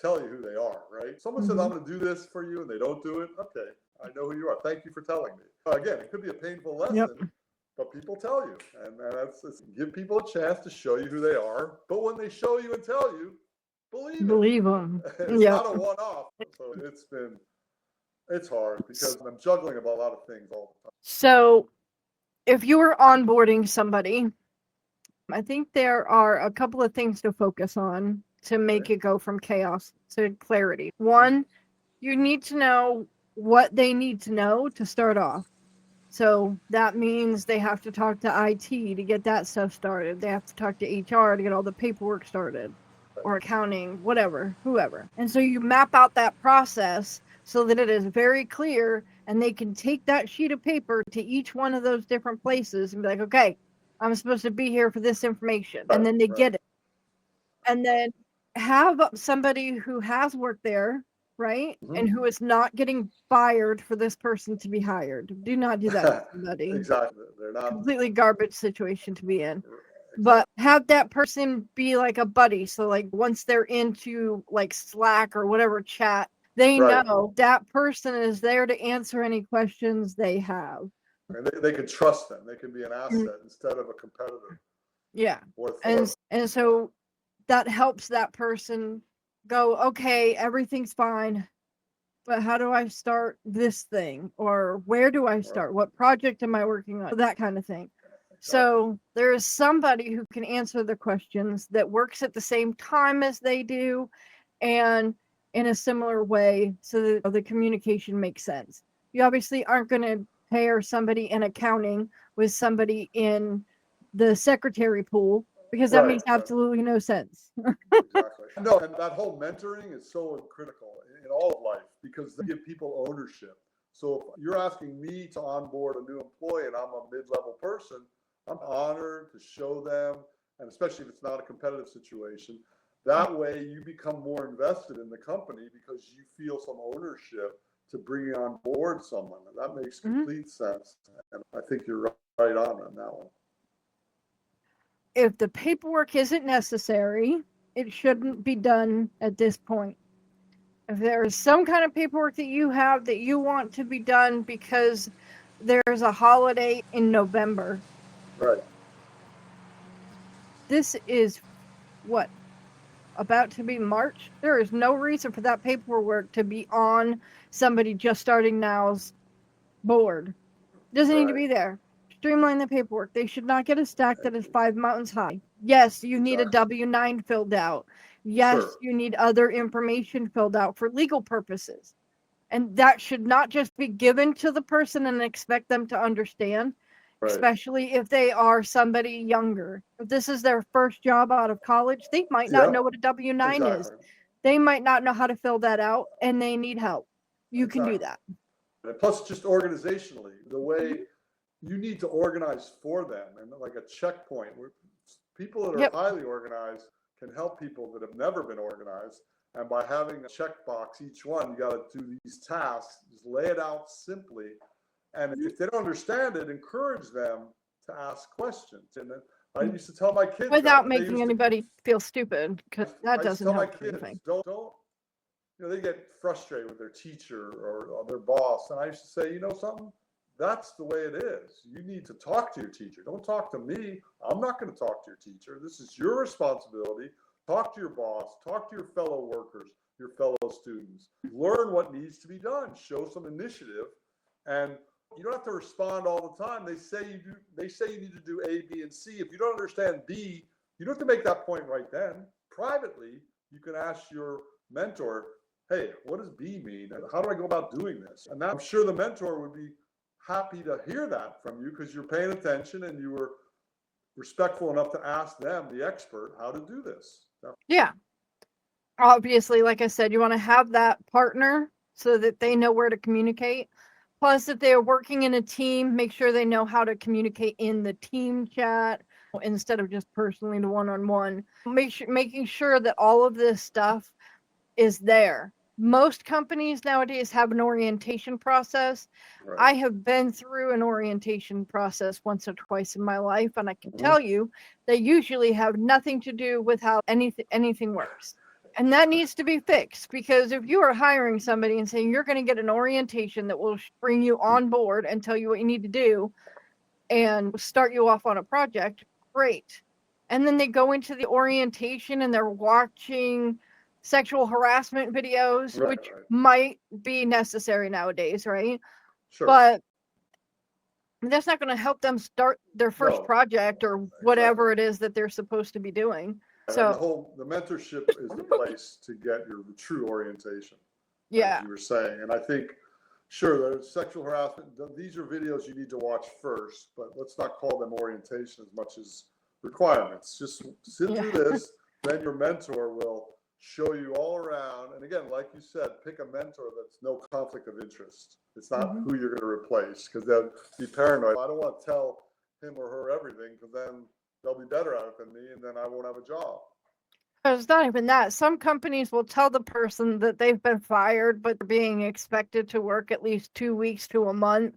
tell you who they are, right? Someone says, I'm going to do this for you, and they don't do it. Okay, I know who you are. Thank you for telling me. Again, it could be a painful lesson, but people tell you. And that's give people a chance to show you who they are. But when they show you and tell you, believe them. It's not a one-off. So it's hard because I'm juggling about a lot of things all the time. So if you were onboarding somebody, I think there are a couple of things to focus on to make it go from chaos to clarity. One, you need to know what they need to know to start off. So that means they have to talk to IT to get that stuff started. They have to talk to HR to get all the paperwork started. or accounting, whatever, whoever. And so you map out that process so that it is very clear, and they can take that sheet of paper to each one of those different places and be like, okay, I'm supposed to be here for this information. And then they get it. And then have somebody who has worked there, right? Mm-hmm. And who is not getting fired for this person to be hired. Do not do that to somebody. Exactly. They're not completely garbage situation to be in. exactly. But have that person be like a buddy. So like once they're into like Slack or whatever chat, they know that person is there to answer any questions they have. And they can trust them. They can be an asset instead of a competitor. Yeah. And so that helps that person go, okay, everything's fine, but how do I start this thing? Or where do I start? What project am I working on? That kind of thing. So there is somebody who can answer the questions that works at the same time as they do and in a similar way so that the communication makes sense. You obviously aren't going to pair somebody in accounting with somebody in the secretary pool because that makes absolutely no sense. Exactly. No, and that whole mentoring is so critical in all of life because they give people ownership. So if you're asking me to onboard a new employee and I'm a mid-level person, I'm honored to show them, and especially if it's not a competitive situation, that way you become more invested in the company because you feel some ownership to bringing on board someone. And that makes complete sense. And I think you're right on that one. If the paperwork isn't necessary, it shouldn't be done at this point. If there is some kind of paperwork that you have that you want to be done because there's a holiday in November. Right. This is what? About to be March? There is no reason for that paperwork to be on somebody just starting now's board. Doesn't need to be there. Streamline the paperwork. They should not get a stack that is 5 mountains high. Yes, you need a W-9 filled out. Yes, you need other information filled out for legal purposes. And that should not just be given to the person and expect them to understand, especially if they are somebody younger. If this is their first job out of college, they might not know what a W-9 is. They might not know how to fill that out, and they need help. You can do that. And plus, just organizationally, the way you need to organize for them, and like a checkpoint where people that are highly organized can help people that have never been organized. And by having a checkbox each one, you got to do these tasks, just lay it out simply. And if they don't understand it, encourage them to ask questions. And I used to tell my kids without making anybody feel stupid, because that doesn't help anything. Don't, they get frustrated with their teacher or their boss. And I used to say, you know something? That's the way it is. You need to talk to your teacher. Don't talk to me. I'm not going to talk to your teacher. This is your responsibility. Talk to your boss. Talk to your fellow workers, your fellow students. Learn what needs to be done. Show some initiative. And you don't have to respond all the time. They say you do. They say you need to do A, B, and C. If you don't understand B, you don't have to make that point right then. Privately, you can ask your mentor, hey, what does B mean? And how do I go about doing this? And I'm sure the mentor would be happy to hear that from you because you're paying attention and you were respectful enough to ask them, the expert, how to do this. Yeah. Obviously, like I said, you want to have that partner so that they know where to communicate. Plus, if they're working in a team, make sure they know how to communicate in the team chat instead of just personally to one-on-one. Making sure that all of this stuff is there. Most companies nowadays have an orientation process. I have been through an orientation process once or twice in my life, and I can tell you they usually have nothing to do with how anything works. And that needs to be fixed, because if you are hiring somebody and saying you're going to get an orientation that will bring you on board and tell you what you need to do and start you off on a project, great. And then they go into the orientation and they're watching sexual harassment videos, which might be necessary nowadays, right? But that's not going to help them start their first project or whatever it is that they're supposed to be doing. So the mentorship is the place to get your true orientation. As you were saying. And I think, sure, there's sexual harassment. These are videos you need to watch first, but let's not call them orientation as much as requirements. Just sit through this, then your mentor will show you all around. And again, like you said, pick a mentor that's no conflict of interest. It's not who you're going to replace, because they'll be paranoid. I don't want to tell him or her everything, because then they'll be better at it than me, and then I won't have a job. It's not even that. Some companies will tell the person that they've been fired, but they're being expected to work at least 2 weeks to a month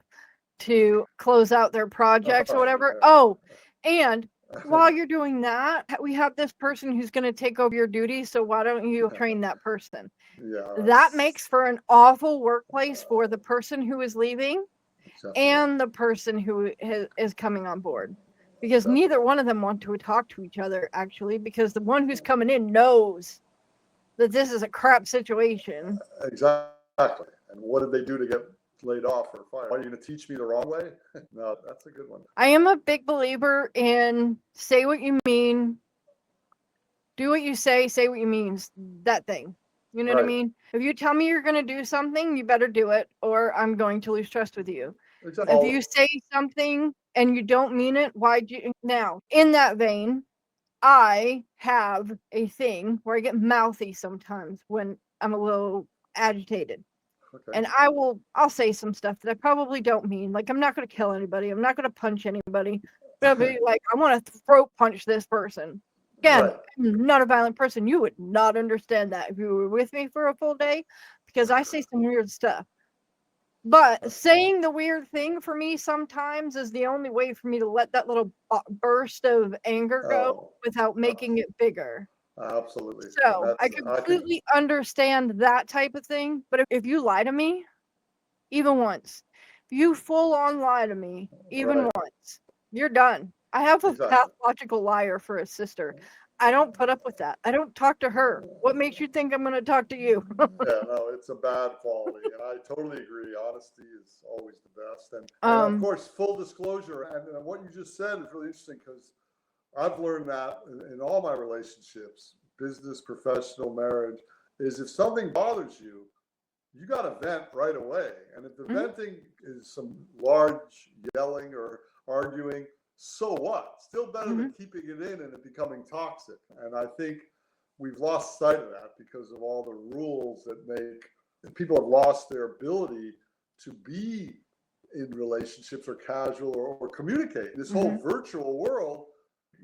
to close out their projects or whatever. Oh, and while you're doing that, we have this person who's going to take over your duties. So why don't you train that person? That makes for an awful workplace for the person who is leaving and the person who is coming on board. Because neither one of them want to talk to each other, actually, because the one who's coming in knows that this is a crap situation. Exactly. And what did they do to get laid off or fired? Are you going to teach me the wrong way? No, that's a good one. I am a big believer in say what you mean, do what you say what you mean, that thing. You know what I mean? If you tell me you're going to do something, you better do it, or I'm going to lose trust with you. Exactly. If you say something and you don't mean it, why'd you? Now, in that vein, I have a thing where I get mouthy sometimes when I'm a little agitated. Okay. And I'll say some stuff that I probably don't mean. Like, I'm not going to kill anybody. I'm not going to punch anybody. But I'll be like, I want to throat punch this person. Again, I'm not a violent person. You would not understand that if you were with me for a full day, because I say some weird stuff. But saying the weird thing for me sometimes is the only way for me to let that little burst of anger go without making it bigger. Absolutely. So I completely understand that type of thing. But if you lie to me, even once, if you full on lie to me, even once, you're done. I have a pathological liar for a sister. I don't put up with that. I don't talk to her. What makes you think I'm going to talk to you? Yeah, no, it's a bad quality. And I totally agree. Honesty is always the best. And of course, full disclosure. And what you just said is really interesting, because I've learned that in all my relationships, business, professional, marriage, is if something bothers you, you got to vent right away. And if the venting is some large yelling or arguing, so what? Still better than keeping it in and it becoming toxic. And I think we've lost sight of that because of all the rules that make people have lost their ability to be in relationships or casual or communicate. This whole virtual world,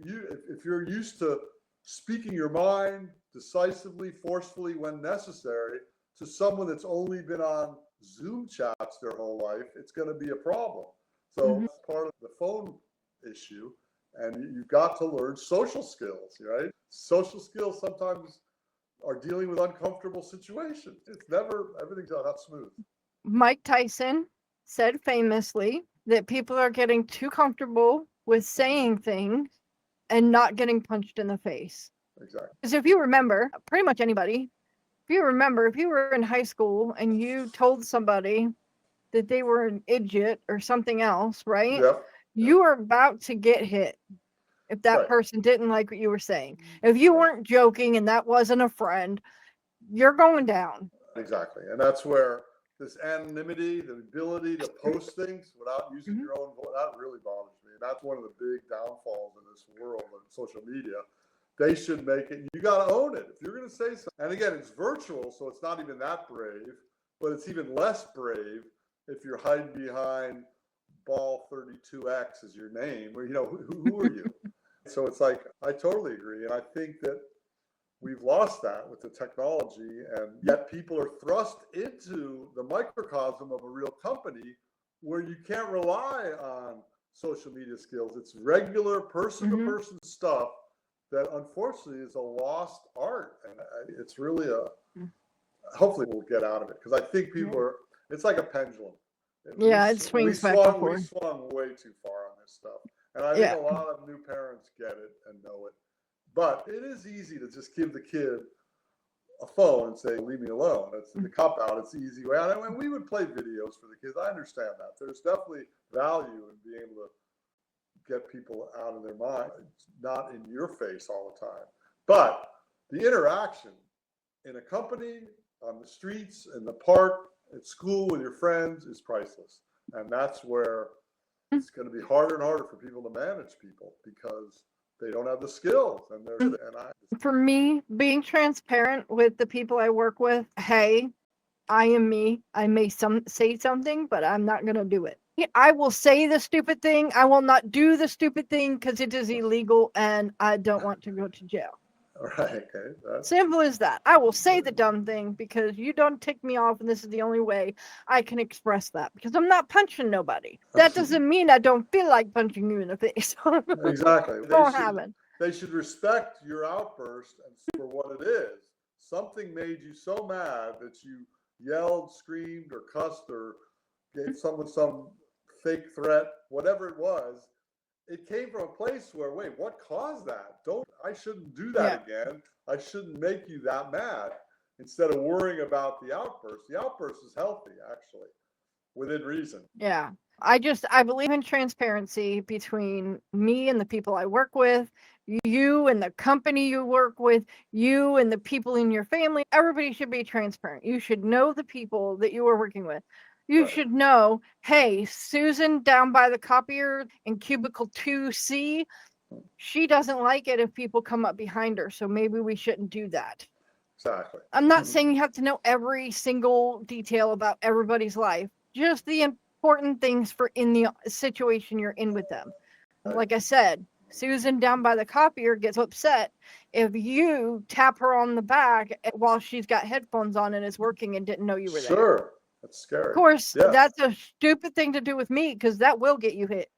if you're used to speaking your mind decisively, forcefully when necessary to someone that's only been on Zoom chats their whole life, it's going to be a problem. So it's part of the phone issue, and you've got to learn social skills, right? Social skills sometimes are dealing with uncomfortable situations. It's never, everything's not smooth. Mike Tyson said famously that people are getting too comfortable with saying things and not getting punched in the face. Exactly. Because if you remember, pretty much anybody, if you were in high school and you told somebody that they were an idiot or something else, right? Yep. You were about to get hit if that person didn't like what you were saying. If you weren't joking and that wasn't a friend, you're going down. Exactly. And that's where this anonymity, the ability to post things without using your own voice, that really bothers me. And that's one of the big downfalls in this world of social media. They should make it. You got to own it. If you're going to say something, and again, it's virtual, so it's not even that brave, but it's even less brave if you're hiding behind Ball 32X is your name, or, who are you? So it's like, I totally agree. And I think that we've lost that with the technology, and yet people are thrust into the microcosm of a real company where you can't rely on social media skills. It's regular person-to-person stuff that unfortunately is a lost art. And it's really hopefully we'll get out of it, because I think people it's like a pendulum. It swings back and forth. We swung way too far on this stuff. And I think a lot of new parents get it and know it. But it is easy to just give the kid a phone and say, leave me alone. That's the cop out. It's the easy way out. And we would play videos for the kids. I understand that. There's definitely value in being able to get people out of their mind, not in your face all the time. But the interaction in a company, on the streets, in the park, at school with your friends is priceless. And that's where it's going to be harder and harder for people to manage people, because they don't have the skills, For me, being transparent with the people I work with, hey, I am me. I may say something, but I'm not going to do it. I will say the stupid thing. I will not do the stupid thing because it is illegal and I don't want to go to jail. Right. Okay. Simple as that. I will say the dumb thing because you don't tick me off, and this is the only way I can express that, because I'm not punching nobody. That doesn't mean I don't feel like punching you in the face. Exactly. Won't happen. They should respect your outburst for what it is. Something made you so mad that you yelled, screamed, or cussed, or gave someone some fake threat, whatever it was. It came from a place where, wait, what caused that? I shouldn't do that again. I shouldn't make you that mad. Instead of worrying about the outburst. The outburst is healthy, actually, within reason. Yeah. I believe in transparency between me and the people I work with, you and the company you work with, you and the people in your family. Everybody should be transparent. You should know the people that you are working with. You should know, hey, Susan down by the copier in cubicle 2C, she doesn't like it if people come up behind her, so maybe we shouldn't do that. Exactly. I'm not saying you have to know every single detail about everybody's life, just the important things for in the situation you're in with them. Like I said, Susan down by the copier gets upset if you tap her on the back while she's got headphones on and is working and didn't know you were there. Sure. That's scary. Of course, that's a stupid thing to do with me, because that will get you hit.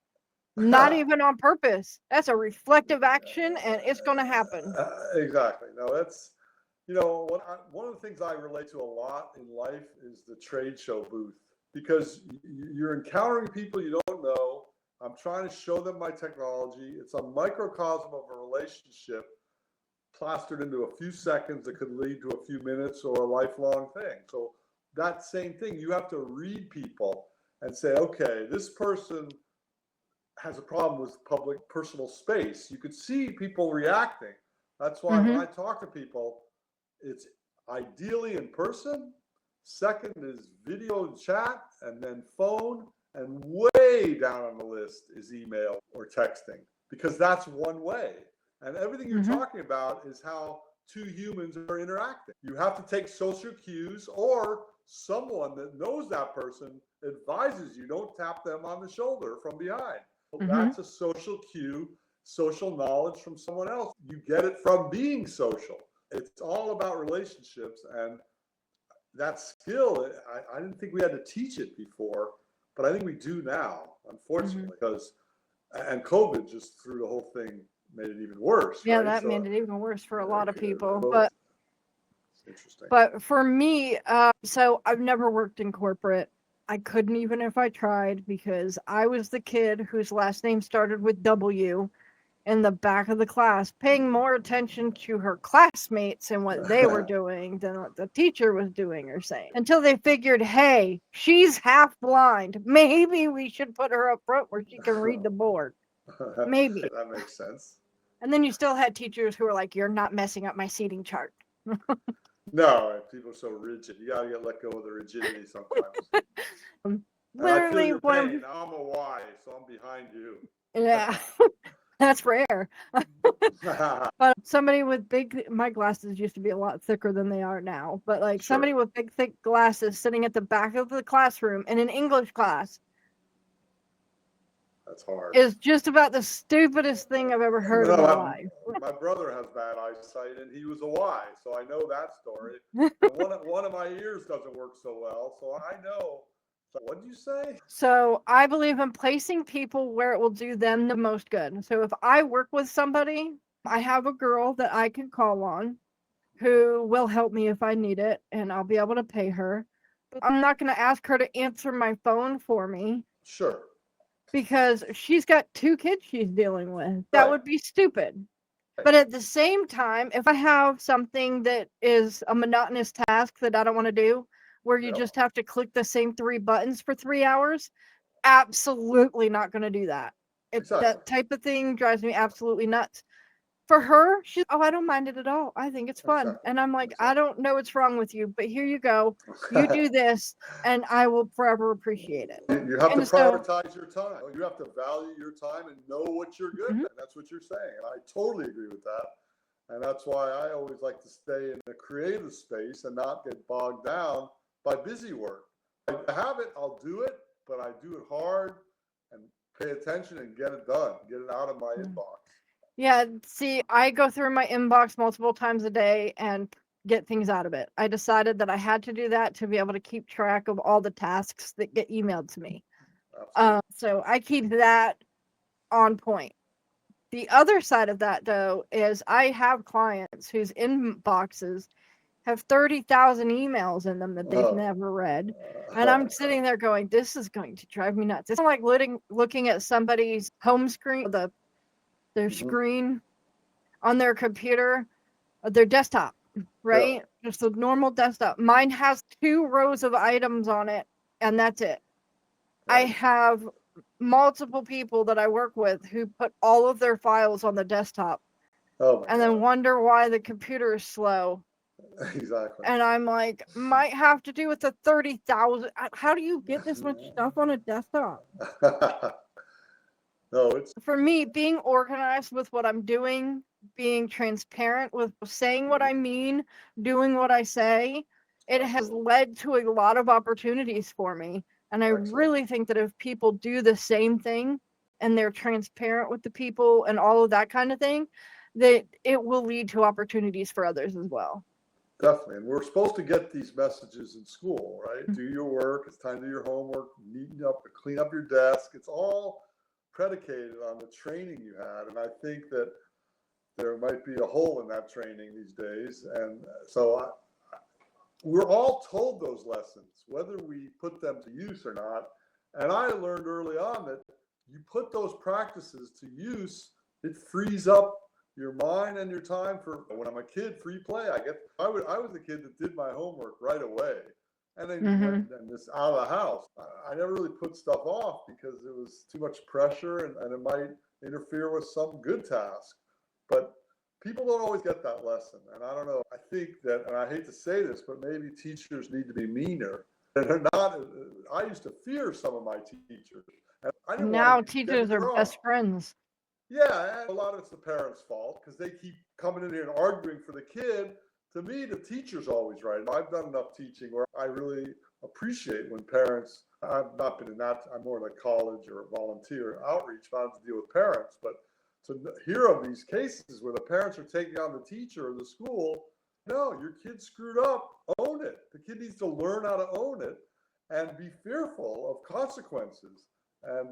Not even on purpose. That's a reflective action, and it's going to happen. Exactly. No, that's, one of the things I relate to a lot in life is the trade show booth, because you're encountering people you don't know. I'm trying to show them my technology. It's a microcosm of a relationship plastered into a few seconds that could lead to a few minutes or a lifelong thing. So that same thing, you have to read people and say, okay, this person has a problem with public personal space. You could see people reacting. That's why when I talk to people, it's ideally in person. Second is video and chat, and then phone, and way down on the list is email or texting, because that's one way. And everything you're talking about is how two humans are interacting. You have to take social cues, or someone that knows that person advises you don't tap them on the shoulder from behind. That's a social cue, social knowledge from someone else. You get it from being social. It's all about relationships, and that skill, I didn't think we had to teach it before, but I think we do now, unfortunately, and COVID just threw the whole thing, made it even worse. Yeah, right? that made it even worse for a lot of people. Interesting. But for me, so I've never worked in corporate. I couldn't even if I tried, because I was the kid whose last name started with W in the back of the class, paying more attention to her classmates and what they were doing than what the teacher was doing or saying. Until they figured, hey, she's half blind. Maybe we should put her up front where she can read the board. Maybe. That makes sense. And then you still had teachers who were like, you're not messing up my seating chart. No, people are so rigid. You gotta let go of the rigidity sometimes. Literally, now I'm a Y, so I'm behind you. Yeah, that's rare. But somebody with my glasses used to be a lot thicker than they are now. But like somebody with big, thick glasses sitting at the back of the classroom in an English class. That's hard. Is just about the stupidest thing I've ever heard in my life. My brother has bad eyesight, and he was a Y, so I know that story. one of my ears doesn't work so well, so I know. So what did you say? So I believe in placing people where it will do them the most good. So if I work with somebody, I have a girl that I can call on who will help me if I need it, and I'll be able to pay her. I'm not going to ask her to answer my phone for me. Sure. Because she's got 2 kids she's dealing with. That would be stupid. But at the same time, if I have something that is a monotonous task that I don't want to do, where you just have to click the same 3 buttons for 3 hours, absolutely not going to do that. That type of thing drives me absolutely nuts. For her, she's, oh, I don't mind it at all. I think it's fun. And I'm like, I don't know what's wrong with you, but here you go. You do this, and I will forever appreciate it. You have to prioritize your time. You have to value your time and know what you're good at. That's what you're saying. And I totally agree with that. And that's why I always like to stay in the creative space and not get bogged down by busy work. I have it, I'll do it, but I do it hard and pay attention and get it done, get it out of my inbox. Yeah, see, I go through my inbox multiple times a day and get things out of it. I decided that I had to do that to be able to keep track of all the tasks that get emailed to me. So I keep that on point. The other side of that, though, is I have clients whose inboxes have 30,000 emails in them that they've never read. And I'm sitting there going, this is going to drive me nuts. It's like looking at somebody's home screen, their screen on their computer, their desktop, right? Just a normal desktop. Mine has 2 rows of items on it, and that's it. I have multiple people that I work with who put all of their files on the desktop and then wonder why the computer is slow. Exactly. And I'm like, might have to do with the 30,000. How do you get this much stuff on a desktop? No, it's for me, being organized with what I'm doing, being transparent with saying what I mean, doing what I say, it has led to a lot of opportunities for me. And I really think that if people do the same thing and they're transparent with the people and all of that kind of thing, that it will lead to opportunities for others as well. Definitely. And we're supposed to get these messages in school, right? Do your work. It's time to do your homework, neaten up, clean up your desk. It's all predicated on the training you had. And I think that there might be a hole in that training these days. And so we're all told those lessons, whether we put them to use or not. And I learned early on that you put those practices to use, it frees up your mind and your time for when I'm a kid, free play. I was a kid that did my homework right away. And then and this out of the house. I never really put stuff off because it was too much pressure and it might interfere with some good task. But people don't always get that lesson. And I don't know. I think that, and I hate to say this, but maybe teachers need to be meaner. And they're not. I used to fear some of my teachers. And I didn't now teachers are best friends. Yeah, and a lot of it's the parents' fault because they keep coming in here and arguing for the kid. To me, the teacher's always right. I've done enough teaching where I really appreciate when parents, I've not been in that, I'm more like college or volunteer outreach, but I have to deal with parents. But to hear of these cases where the parents are taking on the teacher or the school, no, your kid screwed up, own it. The kid needs to learn how to own it and be fearful of consequences. And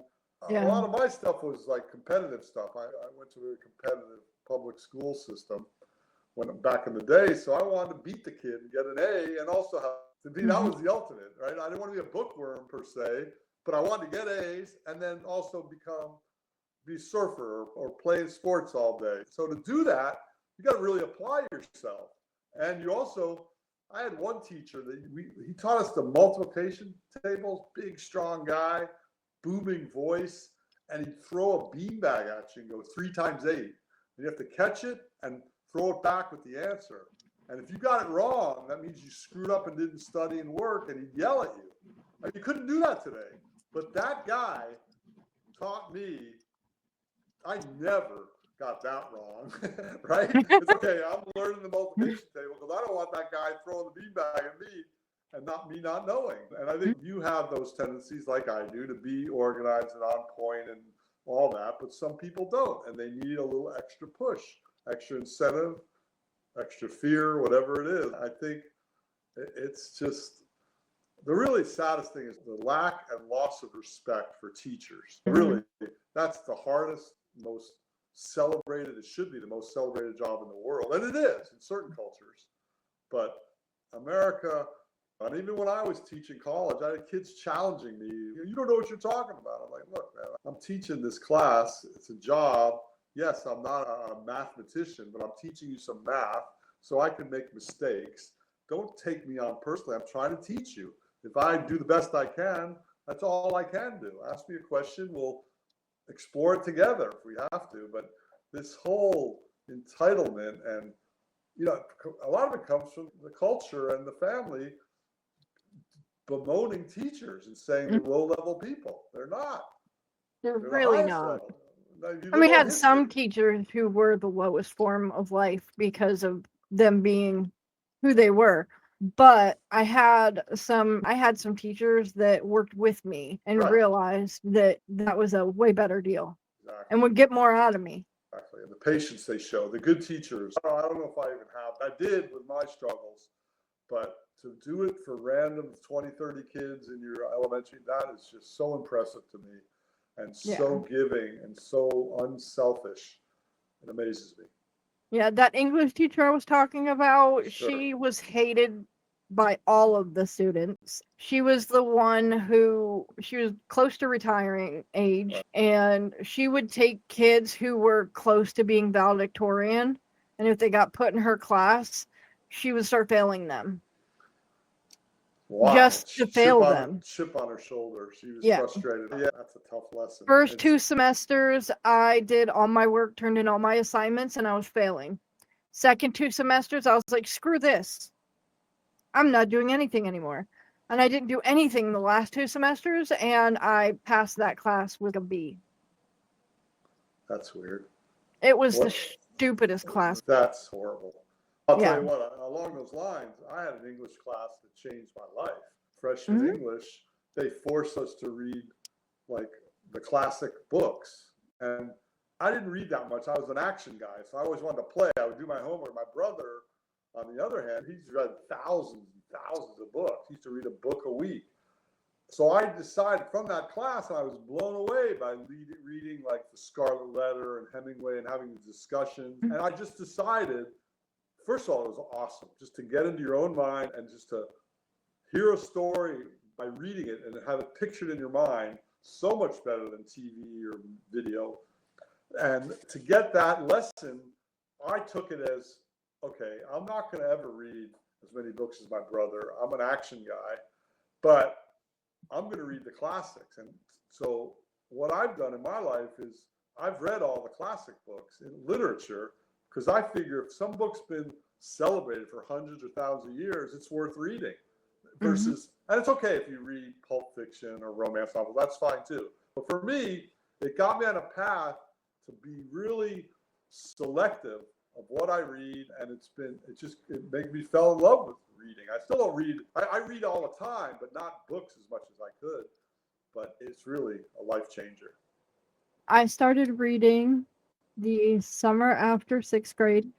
a lot of my stuff was like competitive stuff. I went to a very competitive public school system back in the day, so I wanted to beat the kid and get an A, and also that was the ultimate, right? I didn't want to be a bookworm per se, but I wanted to get A's and then also be a surfer or playing sports all day. So to do that, you got to really apply yourself. And you also, I had one teacher that he taught us the multiplication tables, big, strong guy, booming voice, and he'd throw a beanbag at you and go 3 times 8. And you have to catch it and throw it back with the answer. And if you got it wrong, that means you screwed up and didn't study and work, and he'd yell at you. Like, you couldn't do that today. But that guy taught me, I never got that wrong, right? It's okay, I'm learning the multiplication table because I don't want that guy throwing the beanbag at me and me not knowing. And I think you have those tendencies like I do to be organized and on point and all that, but some people don't, and they need a little extra push, extra incentive, extra fear, whatever it is. I think it's just the really saddest thing is the lack and loss of respect for teachers. Really, that's the hardest, most celebrated, it should be the most celebrated job in the world. And it is in certain cultures. But America, and even when I was teaching college, I had kids challenging me. You don't know what you're talking about. I'm like, look, man, I'm teaching this class. It's a job. Yes, I'm not a mathematician, but I'm teaching you some math so I can make mistakes. Don't take me on personally. I'm trying to teach you. If I do the best I can, that's all I can do. Ask me a question. We'll explore it together if we have to. But this whole entitlement, and a lot of it comes from the culture and the family bemoaning teachers and saying they're low-level people. They're not. They're They're really the highest not. level. Now, And we had some teachers who were the lowest form of life because of them being who they were. But I had some teachers that worked with me and realized that was a way better deal. Exactly. And would get more out of me. Exactly. And the patience they show, the good teachers. I don't know if I even have. I did with my struggles, but to do it for random 20, 30 kids in your elementary, that is just so impressive to me, and so giving and so unselfish. It amazes me. Yeah, that English teacher I was talking about, she was hated by all of the students. She was the one she was close to retiring age, and she would take kids who were close to being valedictorian, and if they got put in her class, she would start failing them. Wow. Just to fail them. Chip on her shoulder. She was frustrated. Yeah, that's a tough lesson. First 2 semesters, I did all my work, turned in all my assignments, and I was failing. Second 2 semesters, I was like, screw this. I'm not doing anything anymore. And I didn't do anything the last 2 semesters, and I passed that class with a B. That's weird. It was the stupidest class. That's horrible. I'll tell you what, along those lines, I had an English class that changed my life. Freshman English, they forced us to read like the classic books. And I didn't read that much. I was an action guy, so I always wanted to play. I would do my homework. My brother, on the other hand, he's read thousands and thousands of books. He used to read a book a week. So I decided from that class, I was blown away by reading like The Scarlet Letter and Hemingway and having discussions. And I just decided, first of all, it was awesome just to get into your own mind and just to hear a story by reading it and have it pictured in your mind, so much better than TV or video. And to get that lesson, I took it as, okay, I'm not going to ever read as many books as my brother. I'm an action guy, but I'm going to read the classics. And so what I've done in my life is I've read all the classic books in literature, because I figure if some book's been celebrated for hundreds or thousands of years, it's worth reading. Versus, and it's okay if you read Pulp Fiction or romance novels, that's fine too. But for me, it got me on a path to be really selective of what I read, and it made me fell in love with reading. I still don't read. I read all the time, but not books as much as I could. But it's really a life changer. I started reading the summer after 6th grade.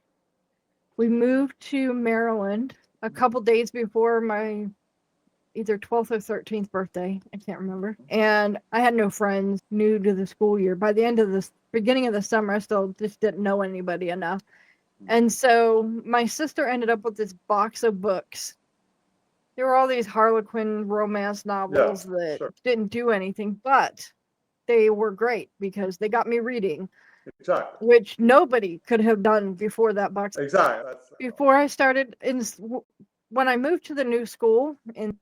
We moved to Maryland a couple days before my either 12th or 13th birthday. I can't remember. And I had no friends new to the school year. By the end of the beginning of the summer, I still just didn't know anybody enough. And so my sister ended up with this box of books. There were all these Harlequin romance novels that didn't do anything, but they were great because they got me reading. Exactly. Which nobody could have done before that box. Exactly. Before I started when I moved to the new school in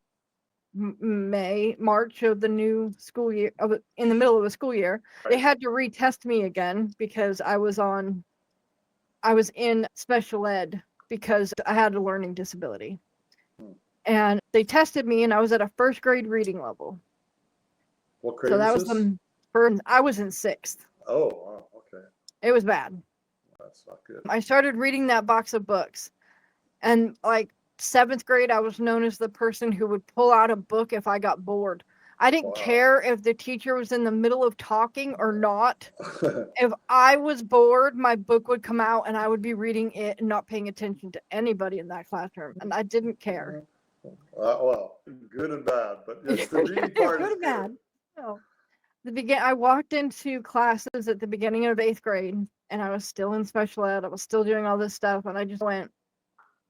March of the new school year, in the middle of the school year, they had to retest me again because I was in special ed because I had a learning disability. And they tested me and I was at a 1st grade reading level. What grade so that was was the first, I was in 6th. Oh, wow. Okay. It was bad. That's not good. I started reading that box of books. And like 7th grade, I was known as the person who would pull out a book if I got bored. I didn't care if the teacher was in the middle of talking or not. If I was bored, my book would come out and I would be reading it and not paying attention to anybody in that classroom. And I didn't care. Well, good and bad, but yes, the reading part is good. Bad. No. I walked into classes at the beginning of 8th grade and I was still in special ed. I was still doing all this stuff. And I just went,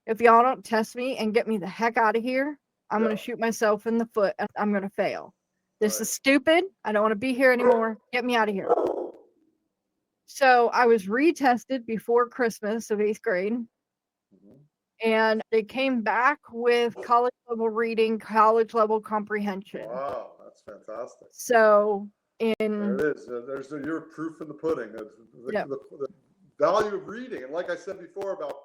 if y'all don't test me and get me the heck out of here, I'm going to shoot myself in the foot. And I'm going to fail. This is stupid. I don't want to be here anymore. Get me out of here. So I was retested before Christmas of 8th grade. And they came back with college level reading, college level comprehension. Wow, that's fantastic. So there it is. There's your proof in the pudding. The value of reading. And like I said before about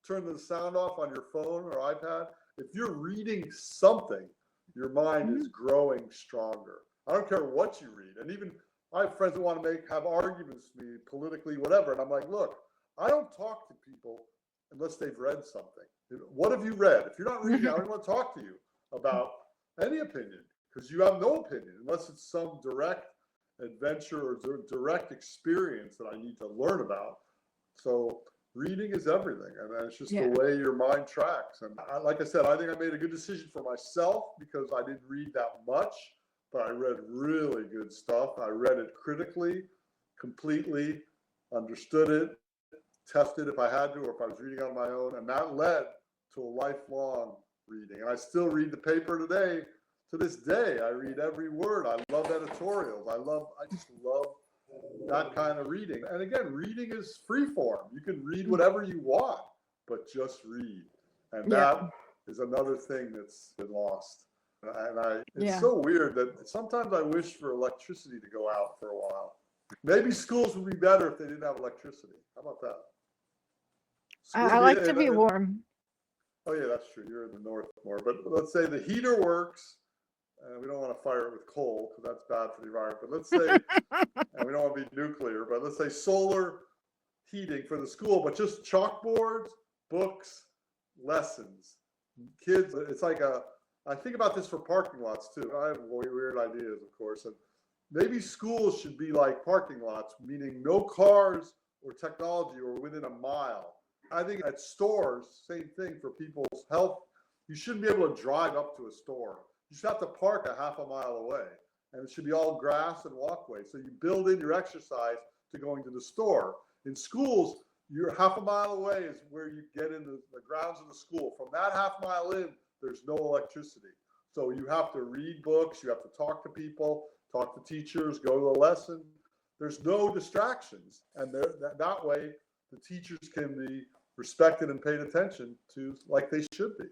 turning the sound off on your phone or iPad, if you're reading something, your mind is growing stronger. I don't care what you read. And even I have friends that want to have arguments with me politically, whatever. And I'm like, look, I don't talk to people unless they've read something. What have you read? If you're not reading, I don't want to talk to you about any opinion, because you have no opinion unless it's some direct adventure or direct experience that I need to learn about. So reading is everything, and it's just the way your mind tracks. And like I said, I think I made a good decision for myself because I didn't read that much, but I read really good stuff. I read it critically, completely, understood it, tested if I had to, or if I was reading on my own, and that led to a lifelong reading. And I still read the paper today. To this day, I read every word. I love editorials. I just love that kind of reading. And again, reading is free form. You can read whatever you want, but just read. And that is another thing that's been lost. And it's so weird that sometimes I wish for electricity to go out for a while. Maybe schools would be better if they didn't have electricity. How about that? I like to be warm. Oh yeah, that's true. You're in the north more. But let's say the heater works. We don't want to fire it with coal because that's bad for the environment. But let's say, and we don't want to be nuclear, but let's say solar heating for the school, but just chalkboards, books, lessons. Kids, it's like I think about this for parking lots too. I have weird ideas, of course. And maybe schools should be like parking lots, meaning no cars or technology or within a mile. I think at stores, same thing for people's health. You shouldn't be able to drive up to a store. You should have to park a half a mile away, and it should be all grass and walkway. So you build in your exercise to going to the store. In schools, you're half a mile away is where you get into the grounds of the school. From that half mile in, there's no electricity. So you have to read books, you have to talk to people, talk to teachers, go to a lesson. There's no distractions. And that way, the teachers can be respected and paid attention to like they should be.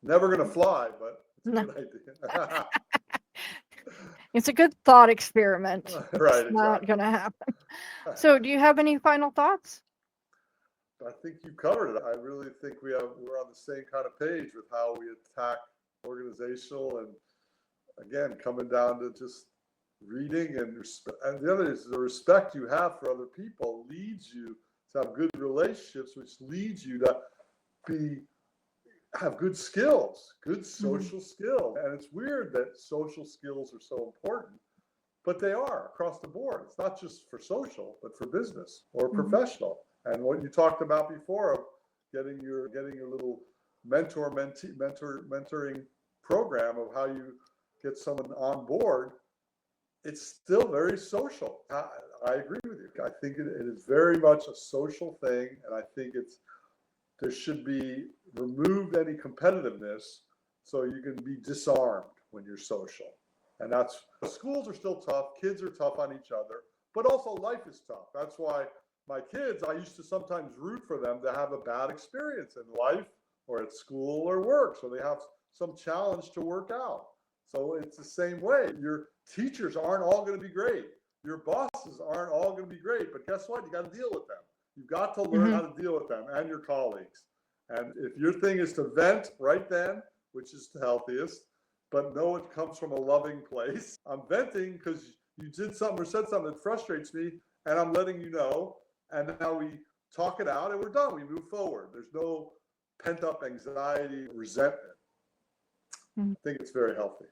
Never going to fly, but it's a good idea. It's a good thought experiment. Right, It's not going to happen. So do you have any final thoughts? I think you covered it. I really think we're on the same kind of page with how we attack organizational, and again, coming down to just reading and respect. And the other is the respect you have for other people leads you to have good relationships, which leads you to have good skills, good social skills. And it's weird that social skills are so important, but they are across the board. It's not just for social, but for business or professional. And what you talked about before of getting your little mentoring program of how you get someone on board, it's still very social. I agree with you. I think it is very much a social thing, and I think there should be removed any competitiveness so you can be disarmed when you're social. And schools are still tough, kids are tough on each other, but also life is tough. That's why my kids, I used to sometimes root for them to have a bad experience in life or at school or work, so they have some challenge to work out. So it's the same way. Your teachers aren't all going to be great. Your bosses aren't all going to be great, but guess what? You got to deal with them. You've got to learn how to deal with them and your colleagues. And if your thing is to vent right then, which is the healthiest, but know it comes from a loving place. I'm venting because you did something or said something that frustrates me, and I'm letting you know. And now we talk it out and we're done. We move forward. There's no pent up anxiety, resentment. I think it's very healthy.